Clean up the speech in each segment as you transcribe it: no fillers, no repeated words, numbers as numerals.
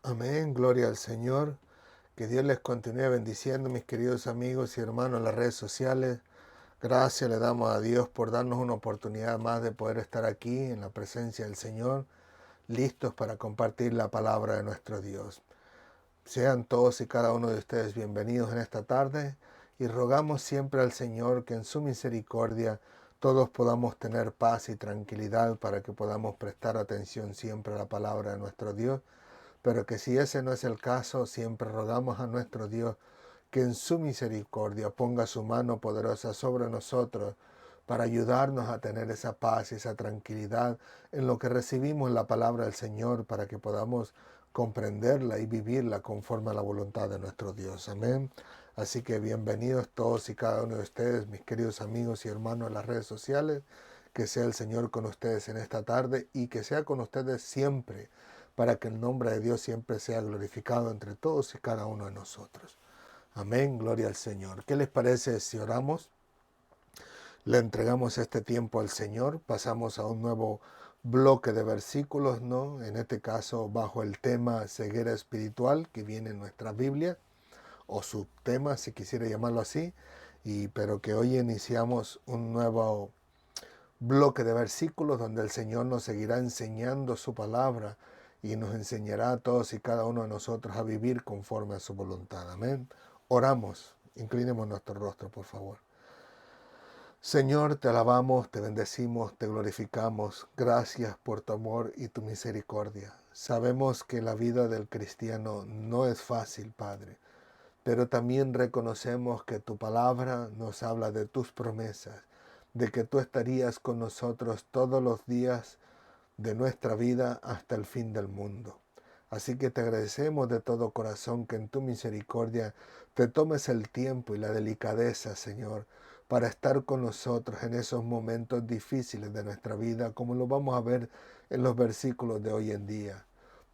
Amén, gloria al Señor. Que Dios les continúe bendiciendo, mis queridos amigos y hermanos en las redes sociales. Gracias le damos a Dios por darnos una oportunidad más de poder estar aquí en la presencia del Señor, listos para compartir la palabra de nuestro Dios. Sean todos y cada uno de ustedes bienvenidos en esta tarde y rogamos siempre al Señor que en su misericordia todos podamos tener paz y tranquilidad para que podamos prestar atención siempre a la palabra de nuestro Dios, pero que si ese no es el caso, siempre rogamos a nuestro Dios que en su misericordia ponga su mano poderosa sobre nosotros para ayudarnos a tener esa paz y esa tranquilidad en lo que recibimos la palabra del Señor, para que podamos comprenderla y vivirla conforme a la voluntad de nuestro Dios. Amén. Así que bienvenidos todos y cada uno de ustedes, mis queridos amigos y hermanos en las redes sociales. Que sea el Señor con ustedes en esta tarde y que sea con ustedes siempre, para que el nombre de Dios siempre sea glorificado entre todos y cada uno de nosotros. Amén, gloria al Señor. ¿Qué les parece si oramos? Le entregamos este tiempo al Señor, pasamos a un nuevo bloque de versículos, ¿no? En este caso bajo el tema ceguera espiritual que viene en nuestra Biblia, o subtema si quisiera llamarlo así, pero que hoy iniciamos un nuevo bloque de versículos donde el Señor nos seguirá enseñando su palabra y nos enseñará a todos y cada uno de nosotros a vivir conforme a su voluntad. Amén. Oramos, inclinemos nuestro rostro, por favor. Señor, te alabamos, te bendecimos, te glorificamos. Gracias por tu amor y tu misericordia. Sabemos que la vida del cristiano no es fácil, Padre, pero también reconocemos que tu palabra nos habla de tus promesas, de que tú estarías con nosotros todos los días de nuestra vida hasta el fin del mundo. Así que te agradecemos de todo corazón que en tu misericordia te tomes el tiempo y la delicadeza, Señor, para estar con nosotros en esos momentos difíciles de nuestra vida, como lo vamos a ver en los versículos de hoy en día.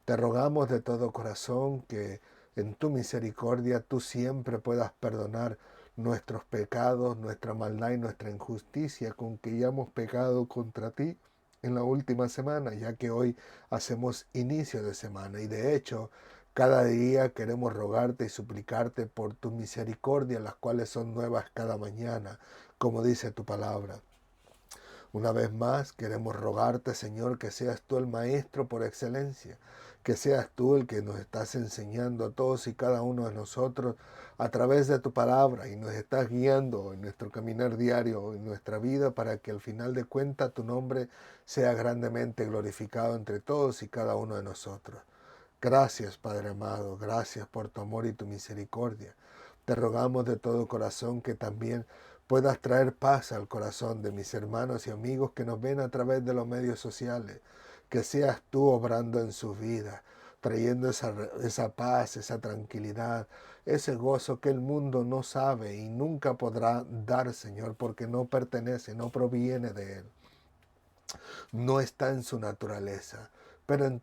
Te rogamos de todo corazón que en tu misericordia tú siempre puedas perdonar nuestros pecados, nuestra maldad y nuestra injusticia con que ya hemos pecado contra ti en la última semana, ya que hoy hacemos inicio de semana. Y de hecho, cada día queremos rogarte y suplicarte por tu misericordia, las cuales son nuevas cada mañana, como dice tu palabra. Una vez más queremos rogarte, Señor, que seas tú el Maestro por excelencia, que seas tú el que nos estás enseñando a todos y cada uno de nosotros a través de tu palabra, y nos estás guiando en nuestro caminar diario, en nuestra vida, para que al final de cuentas tu nombre sea grandemente glorificado entre todos y cada uno de nosotros. Gracias, Padre amado, gracias por tu amor y tu misericordia. Te rogamos de todo corazón que también puedas traer paz al corazón de mis hermanos y amigos que nos ven a través de los medios sociales. Que seas tú obrando en sus vidas, trayendo esa paz, esa tranquilidad, ese gozo que el mundo no sabe y nunca podrá dar, Señor, porque no pertenece, no proviene de Él. No está en su naturaleza. Pero en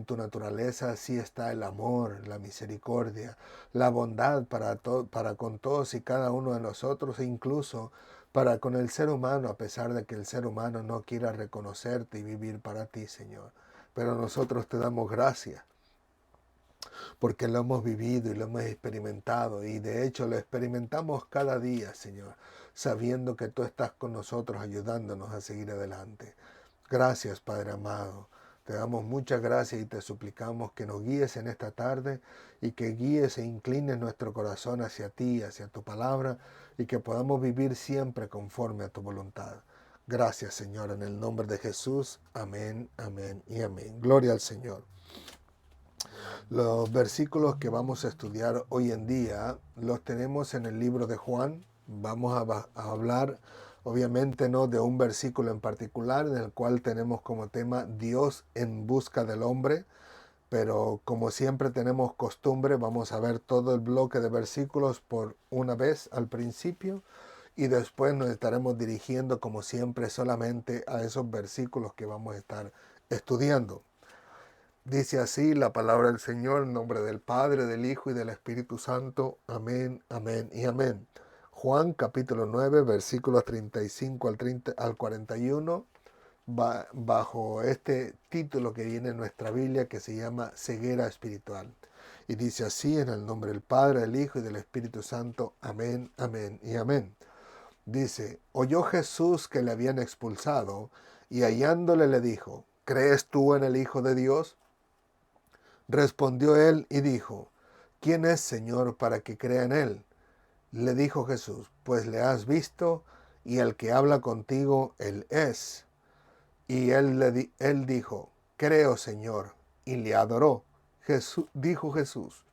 tu naturaleza sí está el amor, la misericordia, la bondad para con todos y cada uno de nosotros, e incluso para con el ser humano, a pesar de que el ser humano no quiera reconocerte y vivir para ti, Señor. Pero nosotros te damos gracias porque lo hemos vivido y lo hemos experimentado, y de hecho lo experimentamos cada día, Señor, sabiendo que tú estás con nosotros ayudándonos a seguir adelante. Gracias, Padre amado. Te damos muchas gracias y te suplicamos que nos guíes en esta tarde, y que guíes e inclines nuestro corazón hacia ti, hacia tu palabra, y que podamos vivir siempre conforme a tu voluntad. Gracias, Señor, en el nombre de Jesús. Amén, amén y amén. Gloria al Señor. Los versículos que vamos a estudiar hoy en día los tenemos en el libro de Juan. Vamos a hablar, obviamente, no de un versículo en particular, en el cual tenemos como tema Dios en busca del hombre, pero como siempre tenemos costumbre, vamos a ver todo el bloque de versículos por una vez al principio, y después nos estaremos dirigiendo, como siempre, solamente a esos versículos que vamos a estar estudiando. Dice así la palabra del Señor, en nombre del Padre, del Hijo y del Espíritu Santo. Amén, amén y amén. Juan capítulo 9, versículos 35 al 41. bajo este título que viene en nuestra Biblia que se llama ceguera espiritual. Y dice así, en el nombre del Padre, del Hijo y del Espíritu Santo. Amén, amén y amén. Dice, oyó Jesús que le habían expulsado y hallándole le dijo, ¿crees tú en el Hijo de Dios? Respondió él y dijo, ¿quién es, Señor, para que crea en él? Le dijo Jesús, pues le has visto y el que habla contigo, él es. Y él dijo, creo, Señor, y le adoró. Dijo Jesús,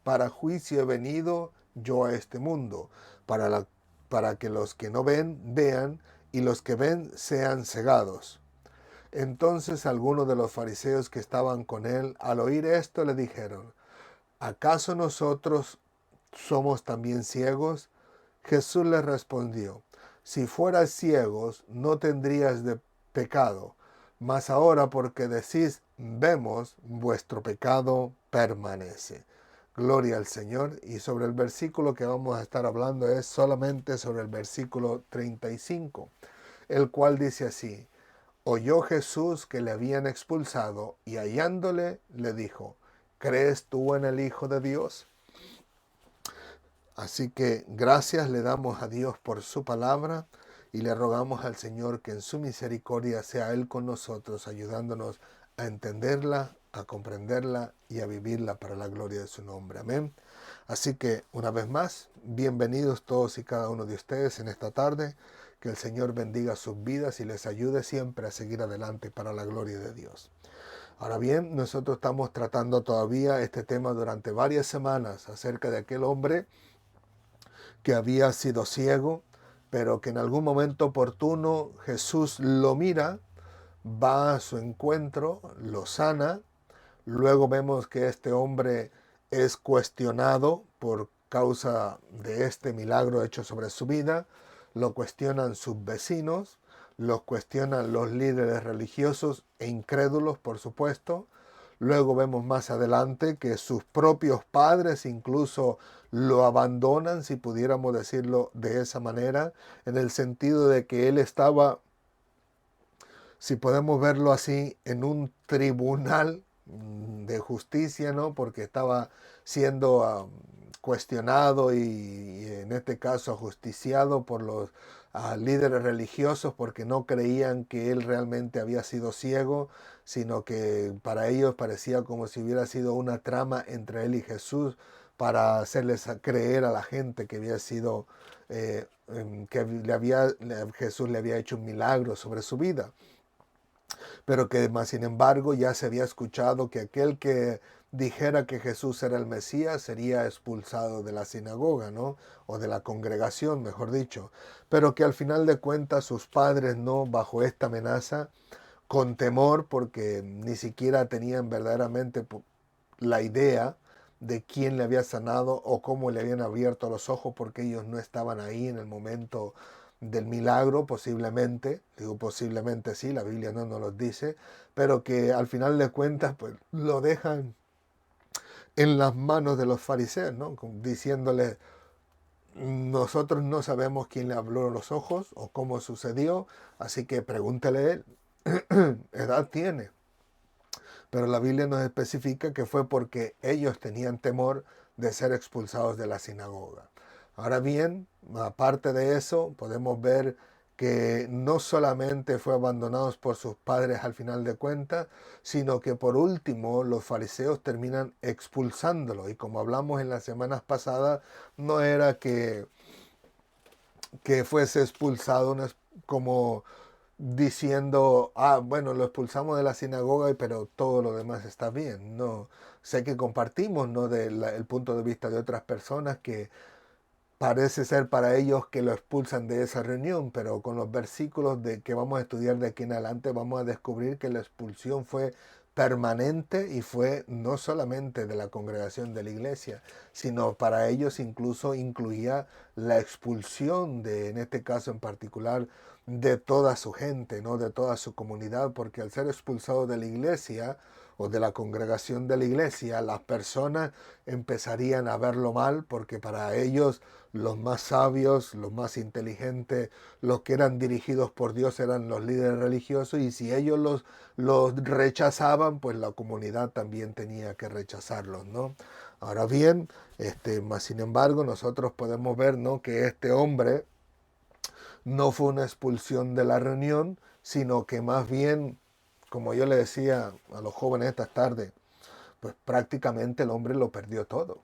para juicio he venido yo a este mundo, para que los que no ven, vean, y los que ven sean cegados. Entonces algunos de los fariseos que estaban con él, al oír esto, le dijeron, ¿acaso nosotros somos también ciegos? Jesús les respondió, si fueras ciegos, no tendrías de pecado, mas ahora porque decís, vemos, vuestro pecado permanece. Gloria al Señor. Y sobre el versículo que vamos a estar hablando es solamente sobre el versículo 35, el cual dice así, oyó Jesús que le habían expulsado y hallándole le dijo, ¿crees tú en el Hijo de Dios? Así que gracias le damos a Dios por su palabra y le rogamos al Señor que en su misericordia sea Él con nosotros, ayudándonos a entenderla, a comprenderla y a vivirla para la gloria de su nombre. Amén. Así que una vez más, bienvenidos todos y cada uno de ustedes en esta tarde. Que el Señor bendiga sus vidas y les ayude siempre a seguir adelante para la gloria de Dios. Ahora bien, nosotros estamos tratando todavía este tema durante varias semanas acerca de aquel hombre que había sido ciego, pero que en algún momento oportuno Jesús lo mira, va a su encuentro, lo sana. Luego vemos que este hombre es cuestionado por causa de este milagro hecho sobre su vida. Lo cuestionan sus vecinos, lo cuestionan los líderes religiosos e incrédulos, por supuesto. Luego vemos más adelante que sus propios padres incluso lo abandonan, si pudiéramos decirlo de esa manera, en el sentido de que él estaba, si podemos verlo así, en un tribunal de justicia, ¿no? Porque estaba siendo cuestionado y en este caso ajusticiado por los líderes religiosos porque no creían que él realmente había sido ciego, sino que para ellos parecía como si hubiera sido una trama entre él y Jesús para hacerles creer a la gente que había sido Jesús le había hecho un milagro sobre su vida, pero que más sin embargo ya se había escuchado que aquel que dijera que Jesús era el Mesías sería expulsado de la sinagoga, ¿no? O de la congregación, mejor dicho. Pero que al final de cuentas sus padres, ¿no? Bajo esta amenaza, con temor, porque ni siquiera tenían verdaderamente la idea de quién le había sanado o cómo le habían abierto los ojos, porque ellos no estaban ahí en el momento del milagro, posiblemente, digo posiblemente sí, la Biblia no nos lo dice, pero que al final de cuentas pues lo dejan en las manos de los fariseos, ¿no? Diciéndole, nosotros no sabemos quién le abrió los ojos o cómo sucedió, así que pregúntele él, edad tiene. Pero la Biblia nos especifica que fue porque ellos tenían temor de ser expulsados de la sinagoga. Ahora bien, aparte de eso, podemos ver que no solamente fue abandonados por sus padres al final de cuentas, sino que por último los fariseos terminan expulsándolo. Y como hablamos en las semanas pasadas, no era que fuese expulsado como diciendo, bueno, lo expulsamos de la sinagoga, pero todo lo demás está bien. No, sé que compartimos, ¿no? El punto de vista de otras personas que parece ser para ellos que lo expulsan de esa reunión, pero con los versículos que vamos a estudiar de aquí en adelante vamos a descubrir que la expulsión fue permanente y fue no solamente de la congregación de la iglesia, sino para ellos incluso incluía la expulsión de, en este caso en particular, de toda su gente, ¿no? De toda su comunidad, porque al ser expulsado de la iglesia, o de la congregación de la iglesia, las personas empezarían a verlo mal, porque para ellos los más sabios, los más inteligentes, los que eran dirigidos por Dios eran los líderes religiosos, y si ellos los rechazaban, pues la comunidad también tenía que rechazarlos, ¿no? Ahora bien, más sin embargo, nosotros podemos ver, ¿no?, que este hombre no fue una expulsión de la reunión, sino que más bien, como yo le decía a los jóvenes esta tarde, pues prácticamente el hombre lo perdió todo.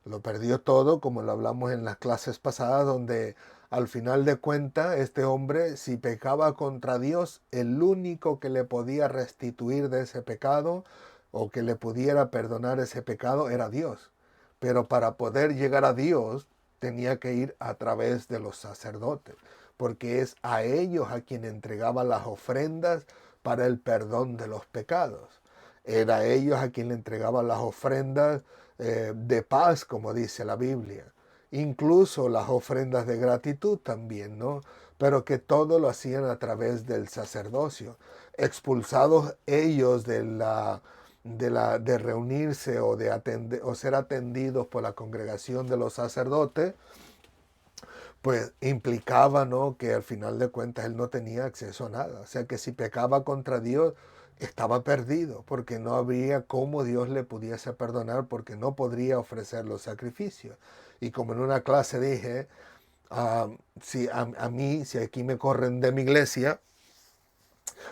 Lo perdió todo, como lo hablamos en las clases pasadas, donde al final de cuentas este hombre, si pecaba contra Dios, el único que le podía restituir de ese pecado o que le pudiera perdonar ese pecado era Dios. Pero para poder llegar a Dios tenía que ir a través de los sacerdotes, porque es a ellos a quien entregaba las ofrendas para el perdón de los pecados. Era a ellos a quien le entregaban las ofrendas de paz, como dice la Biblia. Incluso las ofrendas de gratitud también, ¿no? Pero que todo lo hacían a través del sacerdocio. Expulsados ellos de reunirse o de atender, o ser atendidos por la congregación de los sacerdotes, pues implicaba, ¿no?, que al final de cuentas él no tenía acceso a nada. O sea que si pecaba contra Dios, estaba perdido, porque no habría cómo Dios le pudiese perdonar, porque no podría ofrecer los sacrificios. Y como en una clase dije, si a mí, si aquí me corren de mi iglesia,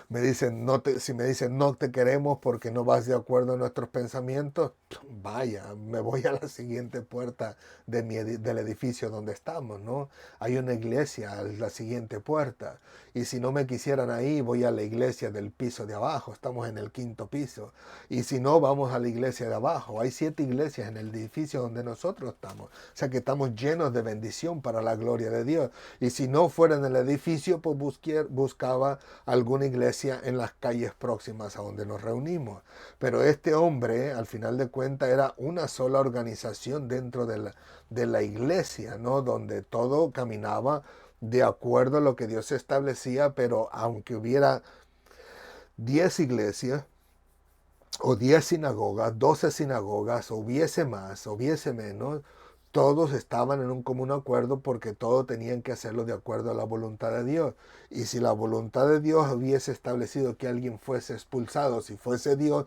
me dicen, si me dicen no te queremos porque no vas de acuerdo a nuestros pensamientos, vaya, me voy a la siguiente puerta del edificio donde estamos, ¿no? Hay una iglesia a la siguiente puerta. Y si no me quisieran ahí, voy a la iglesia del piso de abajo. Estamos en el 5.º piso. Y si no, vamos a la iglesia de abajo. Hay 7 iglesias en el edificio donde nosotros estamos. O sea que estamos llenos de bendición para la gloria de Dios. Y si no fuera en el edificio, pues buscaba alguna iglesia en las calles próximas a donde nos reunimos. Pero este hombre, al final de cuentas, era una sola organización dentro de la iglesia, ¿no?, donde todo caminaba de acuerdo a lo que Dios establecía, pero aunque hubiera 10 iglesias, o 10 sinagogas, 12 sinagogas, o hubiese más, o hubiese menos, todos estaban en un común acuerdo, porque todos tenían que hacerlo de acuerdo a la voluntad de Dios. Y si la voluntad de Dios hubiese establecido que alguien fuese expulsado, si fuese Dios,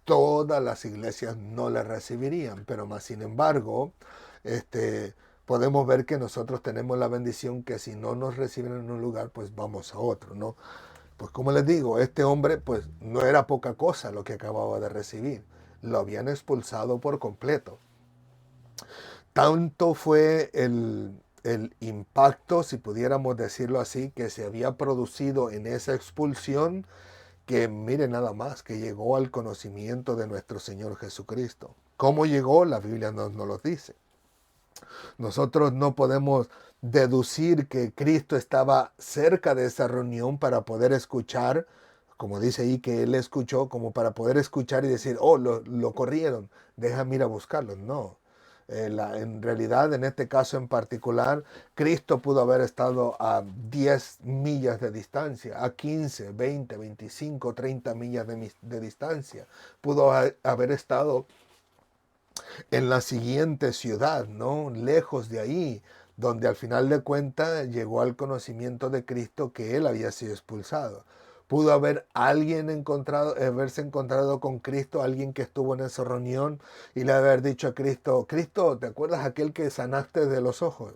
todas las iglesias no le recibirían. Pero más sin embargo, podemos ver que nosotros tenemos la bendición que si no nos reciben en un lugar, pues vamos a otro, ¿no? Pues como les digo, este hombre pues no era poca cosa lo que acababa de recibir. Lo habían expulsado por completo. Tanto fue el impacto, si pudiéramos decirlo así, que se había producido en esa expulsión, que mire nada más, que llegó al conocimiento de nuestro Señor Jesucristo. ¿Cómo llegó? La Biblia no nos lo dice. Nosotros no podemos deducir que Cristo estaba cerca de esa reunión para poder escuchar, como dice ahí que él escuchó, como para poder escuchar y decir, oh, lo corrieron, déjame ir a buscarlo. No. En realidad, en este caso en particular, Cristo pudo haber estado a 10 millas de distancia, a 15, 20, 25, 30 millas de distancia. Pudo haber estado en la siguiente ciudad, ¿no?, lejos de ahí, donde al final de cuentas llegó al conocimiento de Cristo que él había sido expulsado. Pudo haberse encontrado con Cristo, alguien que estuvo en esa reunión, y le haber dicho a Cristo, Cristo, ¿te acuerdas aquel que sanaste de los ojos?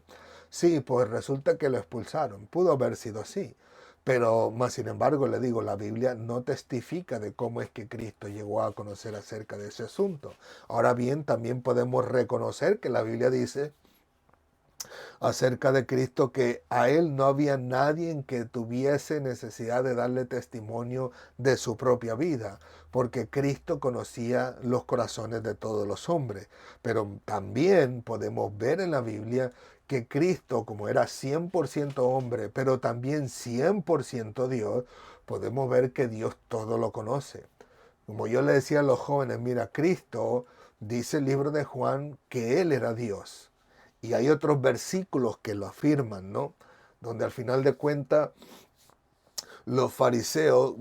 Sí, pues resulta que lo expulsaron. Pudo haber sido así. Pero más sin embargo, le digo, la Biblia no testifica de cómo es que Cristo llegó a conocer acerca de ese asunto. Ahora bien, también podemos reconocer que la Biblia dice acerca de Cristo que a él no había nadie en que tuviese necesidad de darle testimonio de su propia vida, porque Cristo conocía los corazones de todos los hombres. Pero también podemos ver en la Biblia que Cristo, como era 100% hombre, pero también 100% Dios, podemos ver que Dios todo lo conoce. Como yo le decía a los jóvenes, mira, Cristo dice el libro de Juan que Él era Dios. Y hay otros versículos que lo afirman, ¿no? Donde al final de cuentas los fariseos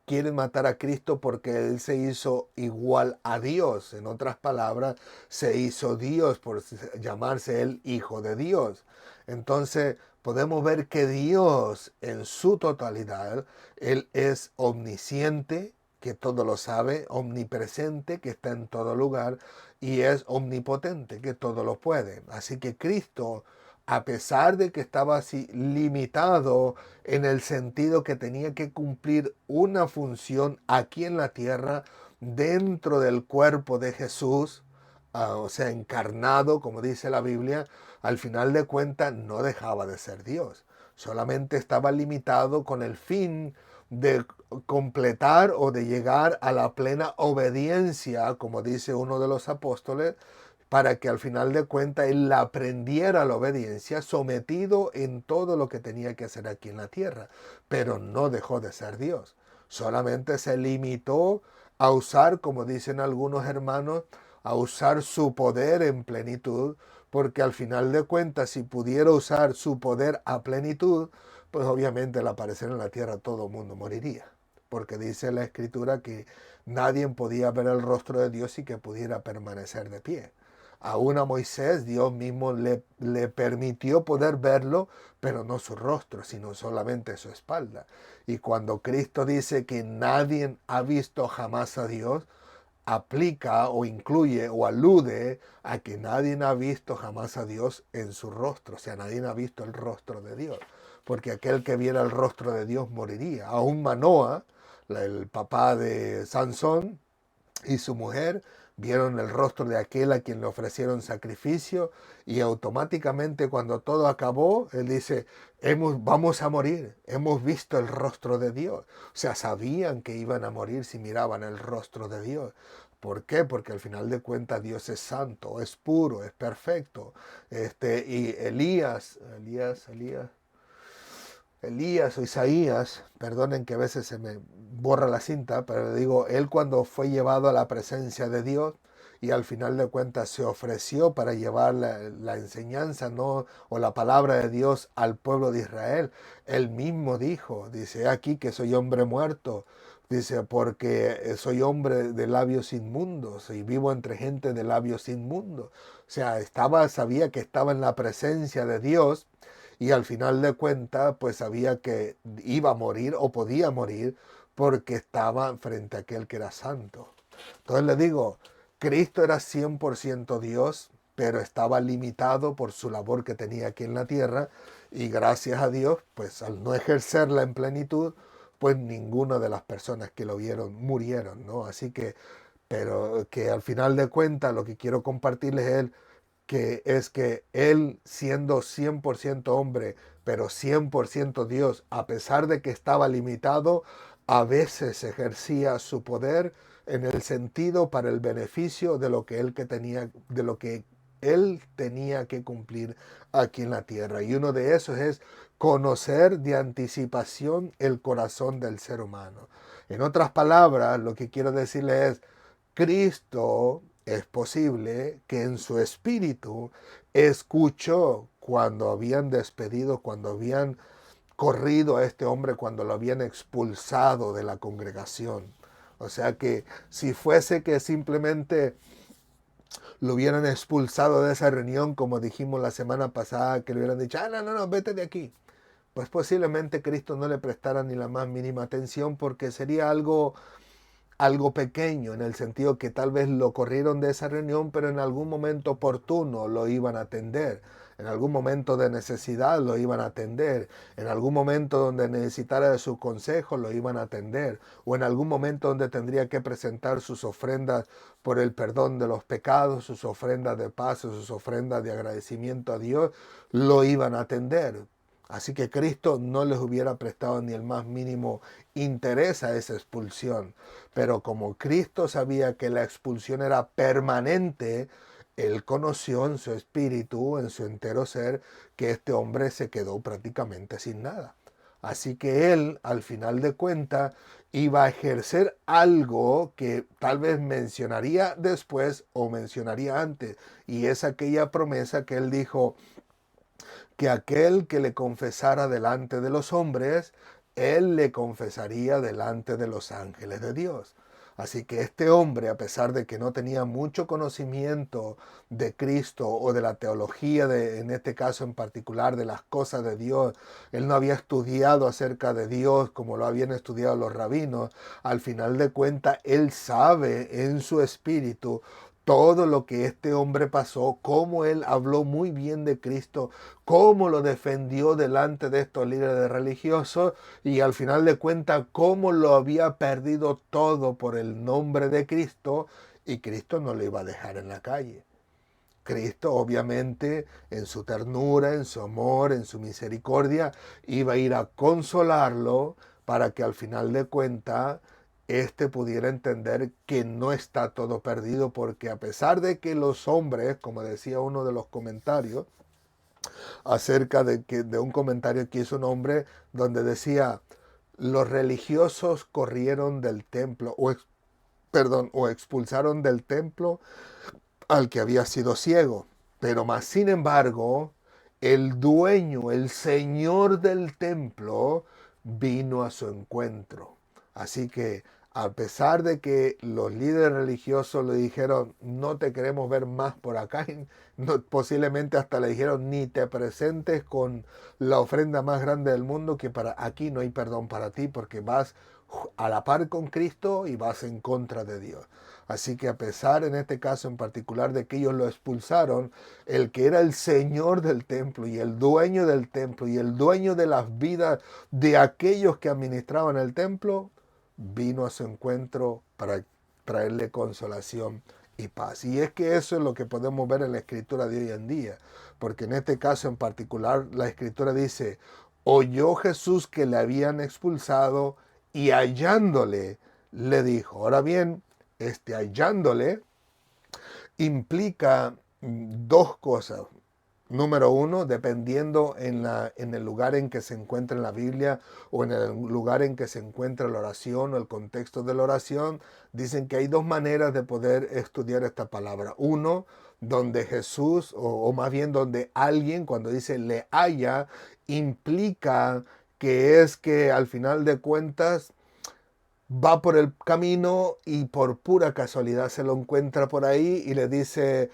quieren matar a Cristo porque Él se hizo igual a Dios. En otras palabras, se hizo Dios por llamarse Él Hijo de Dios. Entonces, podemos ver que Dios en su totalidad, Él es omnisciente, que todo lo sabe, omnipresente, que está en todo lugar, y es omnipotente, que todo lo puede. Así que Cristo, a pesar de que estaba así limitado en el sentido que tenía que cumplir una función aquí en la tierra, dentro del cuerpo de Jesús, o sea, encarnado, como dice la Biblia, al final de cuentas no dejaba de ser Dios. Solamente estaba limitado con el fin de completar o de llegar a la plena obediencia, como dice uno de los apóstoles, para que al final de cuentas él aprendiera la obediencia, sometido en todo lo que tenía que hacer aquí en la tierra. Pero no dejó de ser Dios. Solamente se limitó a usar, como dicen algunos hermanos, a usar su poder en plenitud, porque al final de cuentas, si pudiera usar su poder a plenitud, pues obviamente al aparecer en la tierra todo el mundo moriría. Porque dice la escritura que nadie podía ver el rostro de Dios y que pudiera permanecer de pie. Aún a Moisés Dios mismo le permitió poder verlo, pero no su rostro, sino solamente su espalda. Y cuando Cristo dice que nadie ha visto jamás a Dios, aplica o incluye o alude a que nadie ha visto jamás a Dios en su rostro, o sea, nadie ha visto el rostro de Dios, porque aquel que viera el rostro de Dios moriría. Aún Manoa, el papá de Sansón, y su mujer vieron el rostro de aquel a quien le ofrecieron sacrificio y automáticamente cuando todo acabó, él dice, vamos a morir, hemos visto el rostro de Dios. O sea, sabían que iban a morir si miraban el rostro de Dios. ¿Por qué? Porque al final de cuentas Dios es santo, es puro, es perfecto. Y Elías o Isaías, perdonen que a veces se me borra la cinta, pero digo, él cuando fue llevado a la presencia de Dios y al final de cuentas se ofreció para llevar la enseñanza, ¿no? O la palabra de Dios al pueblo de Israel, él mismo dijo, dice, aquí que soy hombre muerto, dice, porque soy hombre de labios inmundos y vivo entre gente de labios inmundos. O sea, sabía que estaba en la presencia de Dios y al final de cuentas pues sabía que iba a morir o podía morir porque estaba frente a aquel que era santo. Entonces le digo, Cristo era 100% Dios, pero estaba limitado por su labor que tenía aquí en la tierra y gracias a Dios, pues al no ejercerla en plenitud, pues ninguna de las personas que lo vieron murieron, ¿no? Así que, pero que al final de cuentas lo que quiero compartirles es que él siendo 100% hombre, pero 100% Dios, a pesar de que estaba limitado, a veces ejercía su poder en el sentido para el beneficio de lo que de lo que él tenía que cumplir aquí en la tierra. Y uno de esos es conocer de anticipación el corazón del ser humano. En otras palabras, lo que quiero decirle es, Cristo es posible que en su espíritu escuchó cuando habían despedido, cuando habían corrido a este hombre, cuando lo habían expulsado de la congregación. O sea que si fuese que simplemente lo hubieran expulsado de esa reunión, como dijimos la semana pasada, que le hubieran dicho, no, no, no, vete de aquí, pues posiblemente Cristo no le prestara ni la más mínima atención porque sería algo pequeño, en el sentido que tal vez lo corrieron de esa reunión, pero en algún momento oportuno lo iban a atender, en algún momento de necesidad lo iban a atender, en algún momento donde necesitara de su consejo lo iban a atender, o en algún momento donde tendría que presentar sus ofrendas por el perdón de los pecados, sus ofrendas de paz, sus ofrendas de agradecimiento a Dios, lo iban a atender. Así que Cristo no les hubiera prestado ni el más mínimo interés a esa expulsión. Pero como Cristo sabía que la expulsión era permanente, él conoció en su espíritu, en su entero ser, que este hombre se quedó prácticamente sin nada. Así que él, al final de cuentas, iba a ejercer algo que tal vez mencionaría después o mencionaría antes. Y es aquella promesa que él dijo, que aquel que le confesara delante de los hombres, él le confesaría delante de los ángeles de Dios. Así que este hombre, a pesar de que no tenía mucho conocimiento de Cristo o de la teología, en este caso en particular, de las cosas de Dios, él no había estudiado acerca de Dios como lo habían estudiado los rabinos, al final de cuentas, él sabe en su espíritu todo lo que este hombre pasó, cómo él habló muy bien de Cristo, cómo lo defendió delante de estos líderes religiosos y al final de cuentas cómo lo había perdido todo por el nombre de Cristo y Cristo no lo iba a dejar en la calle. Cristo obviamente en su ternura, en su amor, en su misericordia, iba a ir a consolarlo para que al final de cuentas pudiera entender que no está todo perdido, porque a pesar de que los hombres, como decía uno de los comentarios, acerca de un comentario que hizo un hombre donde decía, los religiosos corrieron del templo, o expulsaron del templo al que había sido ciego. Pero más sin embargo, el dueño, el señor del templo, vino a su encuentro. Así que a pesar de que los líderes religiosos le dijeron, no te queremos ver más por acá, no, posiblemente hasta le dijeron, ni te presentes con la ofrenda más grande del mundo, que para aquí no hay perdón para ti, porque vas a la par con Cristo y vas en contra de Dios. Así que a pesar en este caso en particular de que ellos lo expulsaron, el que era el señor del templo y el dueño del templo y el dueño de las vidas de aquellos que administraban el templo, vino a su encuentro para traerle consolación y paz. Y es que eso es lo que podemos ver en la escritura de hoy en día, porque en este caso en particular la escritura dice, oyó Jesús que le habían expulsado y hallándole le dijo. Ahora bien, hallándole implica dos cosas. Número uno, dependiendo en el lugar en que se encuentra en la Biblia o en el lugar en que se encuentra la oración o el contexto de la oración, dicen que hay dos maneras de poder estudiar esta palabra. Uno, donde Jesús, o más bien donde alguien, cuando dice le halla, implica que es que al final de cuentas va por el camino y por pura casualidad se lo encuentra por ahí y le dice,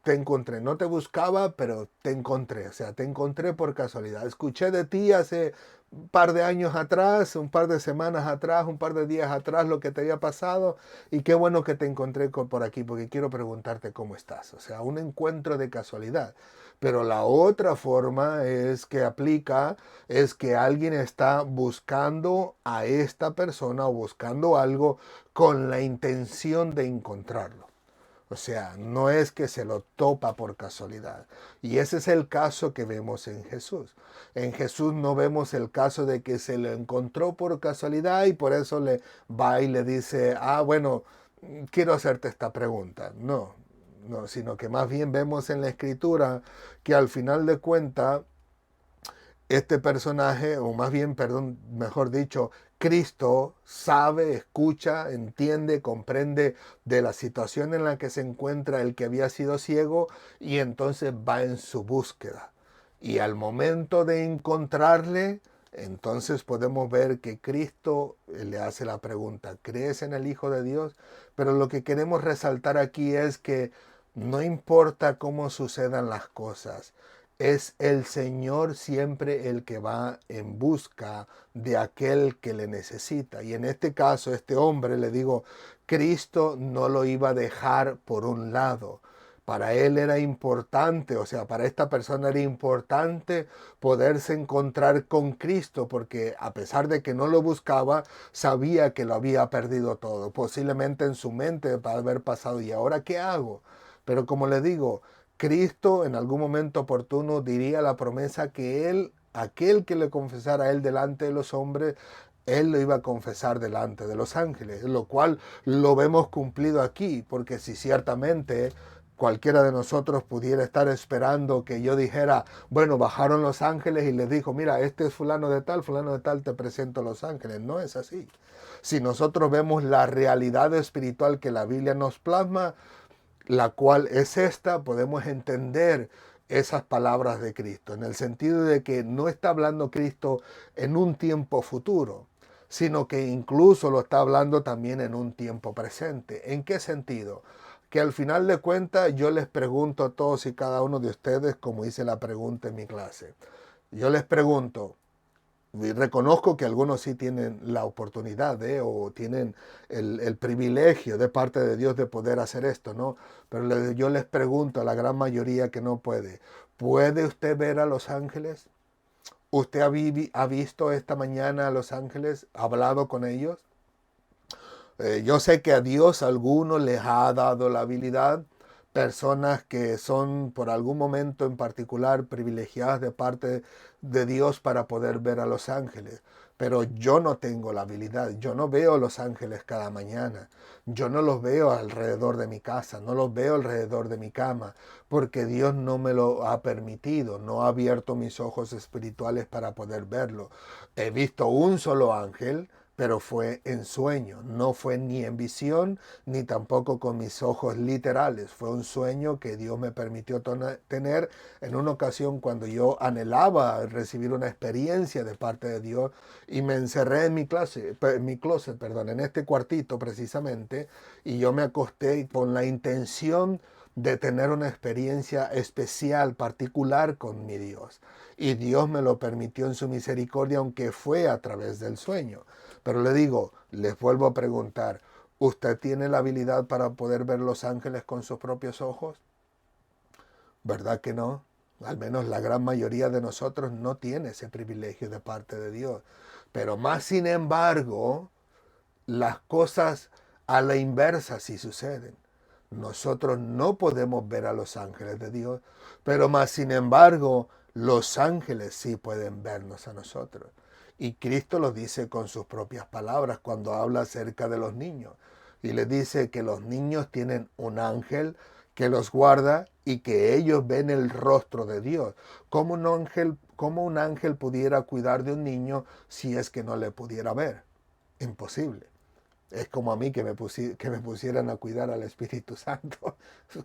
te encontré, no te buscaba, pero te encontré, o sea, te encontré por casualidad. Escuché de ti hace un par de años atrás, un par de semanas atrás, un par de días atrás lo que te había pasado y qué bueno que te encontré por aquí porque quiero preguntarte cómo estás. O sea, un encuentro de casualidad. Pero la otra forma es que aplica, es que alguien está buscando a esta persona o buscando algo con la intención de encontrarlo. O sea, no es que se lo topa por casualidad. Y ese es el caso que vemos en Jesús. En Jesús no vemos el caso de que se lo encontró por casualidad y por eso le va y le dice, bueno, quiero hacerte esta pregunta. No, no, sino que más bien vemos en la escritura que al final de cuentas este personaje, o más bien, perdón, mejor dicho, Cristo sabe, escucha, entiende, comprende de la situación en la que se encuentra el que había sido ciego y entonces va en su búsqueda. Y al momento de encontrarle, entonces podemos ver que Cristo le hace la pregunta, ¿crees en el Hijo de Dios? Pero lo que queremos resaltar aquí es que no importa cómo sucedan las cosas, es el Señor siempre el que va en busca de aquel que le necesita. Y en este caso, este hombre, le digo, Cristo no lo iba a dejar por un lado. Para él era importante, o sea, para esta persona era importante poderse encontrar con Cristo, porque a pesar de que no lo buscaba, sabía que lo había perdido todo. Posiblemente en su mente va a haber pasado, ¿y ahora qué hago? Pero como le digo, Cristo en algún momento oportuno diría la promesa que él, aquel que le confesara a él delante de los hombres, él lo iba a confesar delante de los ángeles, lo cual lo vemos cumplido aquí, porque si ciertamente cualquiera de nosotros pudiera estar esperando que yo dijera, bueno, bajaron los ángeles y les dijo, mira, este es fulano de tal, te presento a los ángeles. No es así. Si nosotros vemos la realidad espiritual que la Biblia nos plasma, la cual es esta, podemos entender esas palabras de Cristo, en el sentido de que no está hablando Cristo en un tiempo futuro, sino que incluso lo está hablando también en un tiempo presente. ¿En qué sentido? Que al final de cuentas yo les pregunto a todos y cada uno de ustedes, como hice la pregunta en mi clase, yo les pregunto, y reconozco que algunos sí tienen la oportunidad o tienen el privilegio de parte de Dios de poder hacer esto, ¿no? Pero yo les pregunto a la gran mayoría que no puede, ¿puede usted ver a los ángeles? ¿Usted ha visto esta mañana a los ángeles? ¿Ha hablado con ellos? Yo sé que a Dios a algunos les ha dado la habilidad, personas que son por algún momento en particular privilegiadas de parte de Dios para poder ver a los ángeles. Pero yo no tengo la habilidad, yo no veo a los ángeles cada mañana, yo no los veo alrededor de mi casa, no los veo alrededor de mi cama, porque Dios no me lo ha permitido, no ha abierto mis ojos espirituales para poder verlo. He visto un solo ángel, pero fue en sueño, no fue ni en visión, ni tampoco con mis ojos literales. Fue un sueño que Dios me permitió tener en una ocasión cuando yo anhelaba recibir una experiencia de parte de Dios y me encerré en mi closet, perdón, en este cuartito precisamente, y yo me acosté con la intención de tener una experiencia especial, particular con mi Dios. Y Dios me lo permitió en su misericordia, aunque fue a través del sueño. Pero le digo, les vuelvo a preguntar, ¿usted tiene la habilidad para poder ver los ángeles con sus propios ojos? ¿Verdad que no? Al menos la gran mayoría de nosotros no tiene ese privilegio de parte de Dios. Pero más sin embargo, las cosas a la inversa sí suceden. Nosotros no podemos ver a los ángeles de Dios, pero más sin embargo, los ángeles sí pueden vernos a nosotros. Y Cristo lo dice con sus propias palabras cuando habla acerca de los niños. Y les dice que los niños tienen un ángel que los guarda y que ellos ven el rostro de Dios. ¿Cómo un ángel pudiera cuidar de un niño si es que no le pudiera ver? Imposible. Es como a mí que me pusieran a cuidar al Espíritu Santo.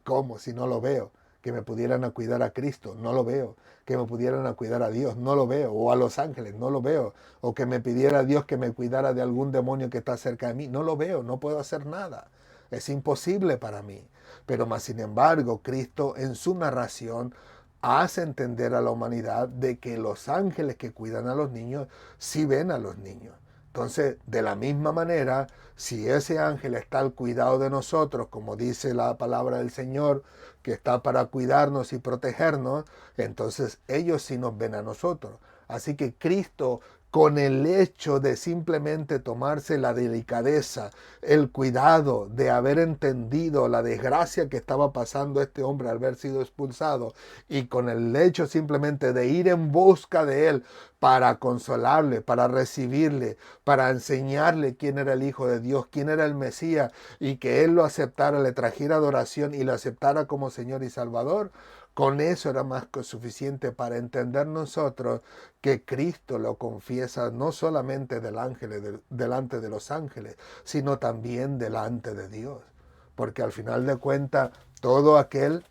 ¿Cómo? Si no lo veo. Que me pudieran a cuidar a Cristo, no lo veo. Que me pudieran a cuidar a Dios, no lo veo. O a los ángeles, no lo veo. O que me pidiera a Dios que me cuidara de algún demonio que está cerca de mí, no lo veo, no puedo hacer nada. Es imposible para mí. Pero más sin embargo, Cristo en su narración hace entender a la humanidad de que los ángeles que cuidan a los niños sí ven a los niños. Entonces, de la misma manera, si ese ángel está al cuidado de nosotros, como dice la palabra del Señor, que está para cuidarnos y protegernos, entonces ellos sí nos ven a nosotros. Así que Cristo, con el hecho de simplemente tomarse la delicadeza, el cuidado de haber entendido la desgracia que estaba pasando este hombre al haber sido expulsado, y con el hecho simplemente de ir en busca de él para consolarle, para recibirle, para enseñarle quién era el Hijo de Dios, quién era el Mesías, y que él lo aceptara, le trajera adoración y lo aceptara como Señor y Salvador, con eso era más que suficiente para entender nosotros que Cristo lo confiesa no solamente delante de los ángeles, sino también delante de Dios. Porque al final de cuentas, todo aquel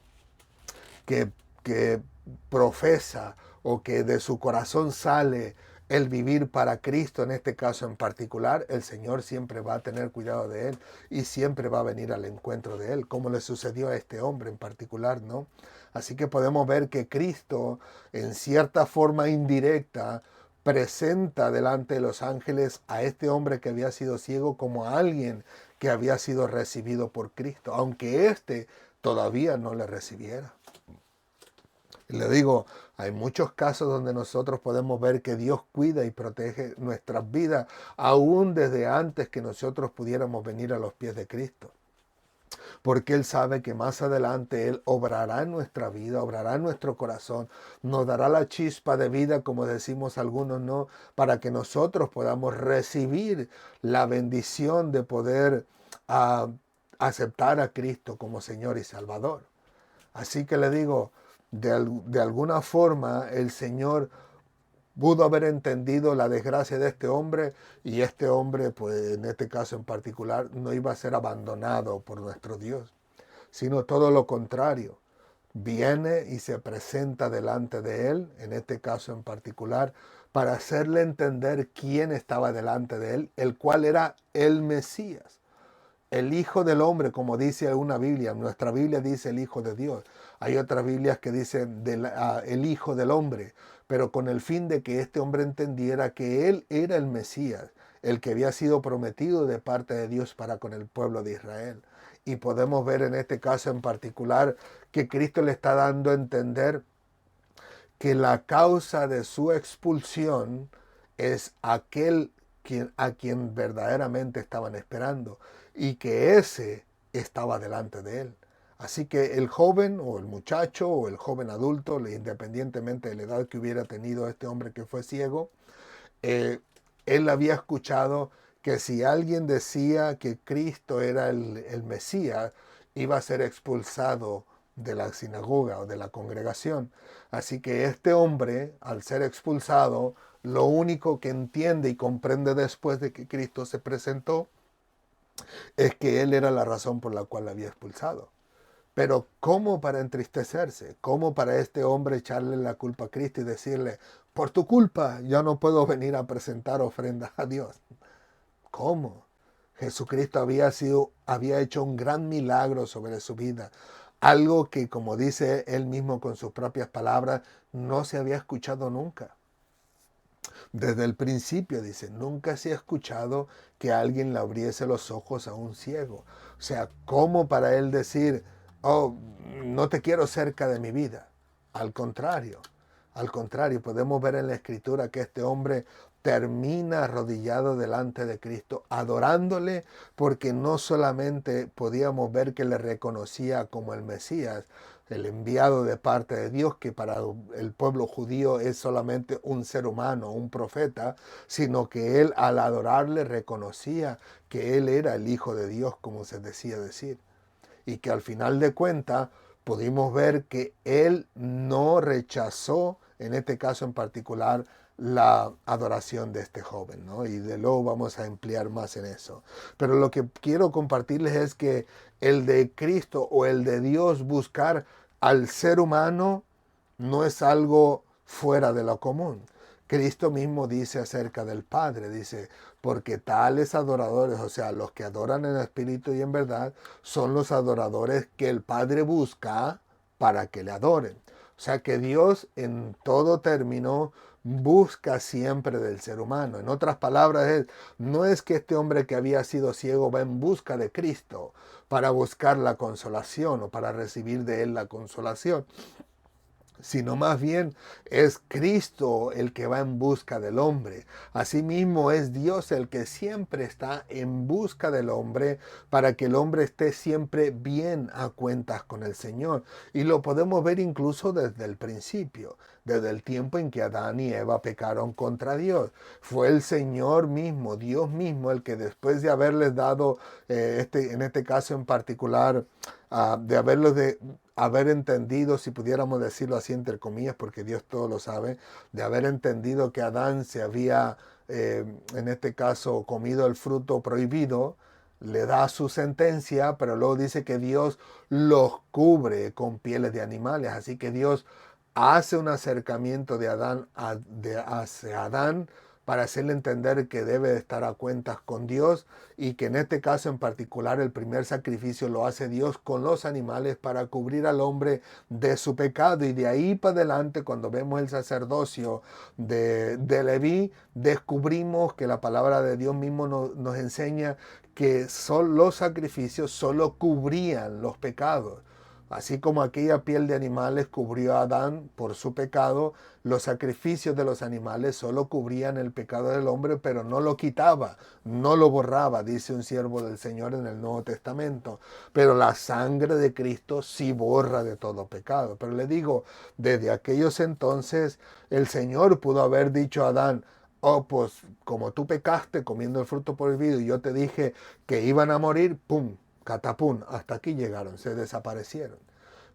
que, que profesa o que de su corazón sale el vivir para Cristo, en este caso en particular, el Señor siempre va a tener cuidado de él y siempre va a venir al encuentro de él, como le sucedió a este hombre en particular, ¿no? Así que podemos ver que Cristo, en cierta forma indirecta, presenta delante de los ángeles a este hombre que había sido ciego como a alguien que había sido recibido por Cristo, aunque éste todavía no le recibiera. Y le digo, hay muchos casos donde nosotros podemos ver que Dios cuida y protege nuestras vidas, aún desde antes que nosotros pudiéramos venir a los pies de Cristo. Porque Él sabe que más adelante Él obrará en nuestra vida, obrará en nuestro corazón, nos dará la chispa de vida, como decimos algunos, ¿no? Para que nosotros podamos recibir la bendición de poder aceptar a Cristo como Señor y Salvador. Así que le digo, de alguna forma el Señor pudo haber entendido la desgracia de este hombre y este hombre, pues en este caso en particular, no iba a ser abandonado por nuestro Dios, sino todo lo contrario. viene y se presenta delante de él, en este caso en particular, para hacerle entender quién estaba delante de él, el cual era el Mesías, el Hijo del Hombre, como dice alguna Biblia. Nuestra Biblia dice el Hijo de Dios. Hay otras Biblias que dicen el Hijo del Hombre, pero con el fin de que este hombre entendiera que él era el Mesías, el que había sido prometido de parte de Dios para con el pueblo de Israel. Y podemos ver en este caso en particular que Cristo le está dando a entender que la causa de su expulsión es aquel a quien verdaderamente estaban esperando y que ese estaba delante de él. Así que el joven o el muchacho o el joven adulto, independientemente de la edad que hubiera tenido este hombre que fue ciego, eh, él había escuchado que si alguien decía que Cristo era el Mesías, iba a ser expulsado de la sinagoga o de la congregación. Así que este hombre, al ser expulsado, lo único que entiende y comprende después de que Cristo se presentó es que él era la razón por la cual la había expulsado. Pero ¿cómo para entristecerse? ¿Cómo para este hombre echarle la culpa a Cristo y decirle, por tu culpa yo no puedo venir a presentar ofrendas a Dios? ¿Cómo? Jesucristo había hecho un gran milagro sobre su vida. Algo que, como dice él mismo con sus propias palabras, no se había escuchado nunca. Desde el principio, dice, nunca se ha escuchado que alguien le abriese los ojos a un ciego. O sea, ¿cómo para él decir, oh, no te quiero cerca de mi vida? Al contrario, podemos ver en la Escritura que este hombre termina arrodillado delante de Cristo, adorándole, porque no solamente podíamos ver que le reconocía como el Mesías, el enviado de parte de Dios, que para el pueblo judío es solamente un ser humano, un profeta, sino que él al adorarle reconocía que él era el Hijo de Dios, como se decía decir. Y que al final de cuentas pudimos ver que él no rechazó, en este caso en particular, la adoración de este joven, ¿no? Y de luego vamos a emplear más en eso. Pero lo que quiero compartirles es que el de Cristo o el de Dios buscar al ser humano no es algo fuera de lo común. Cristo mismo dice acerca del Padre, dice, porque tales adoradores, o sea, los que adoran en espíritu y en verdad, son los adoradores que el Padre busca para que le adoren. O sea que Dios en todo término busca siempre del ser humano. En otras palabras, no es que este hombre que había sido ciego va en busca de Cristo para buscar la consolación o para recibir de él la consolación, sino más bien es Cristo el que va en busca del hombre. Asimismo es Dios el que siempre está en busca del hombre para que el hombre esté siempre bien a cuentas con el Señor. Y lo podemos ver incluso desde el principio, desde el tiempo en que Adán y Eva pecaron contra Dios. Fue el Señor mismo, Dios mismo, el que después de haberles dado, en este caso en particular, de haber entendido, si pudiéramos decirlo así entre comillas, porque Dios todo lo sabe, de haber entendido que Adán se había, en este caso, comido el fruto prohibido, le da su sentencia, pero luego dice que Dios los cubre con pieles de animales. Así que Dios hace un acercamiento de Adán hacia Adán para hacerle entender que debe de estar a cuentas con Dios y que en este caso en particular el primer sacrificio lo hace Dios con los animales para cubrir al hombre de su pecado. Y de ahí para adelante, cuando vemos el sacerdocio de Leví, descubrimos que la palabra de Dios mismo nos enseña que los sacrificios solo cubrían los pecados. Así como aquella piel de animales cubrió a Adán por su pecado, los sacrificios de los animales solo cubrían el pecado del hombre, pero no lo quitaba, no lo borraba, dice un siervo del Señor en el Nuevo Testamento. Pero la sangre de Cristo sí borra de todo pecado. Pero le digo, desde aquellos entonces el Señor pudo haber dicho a Adán, oh, pues como tú pecaste comiendo el fruto prohibido y yo te dije que iban a morir, ¡pum! Catapum, hasta aquí llegaron, se desaparecieron.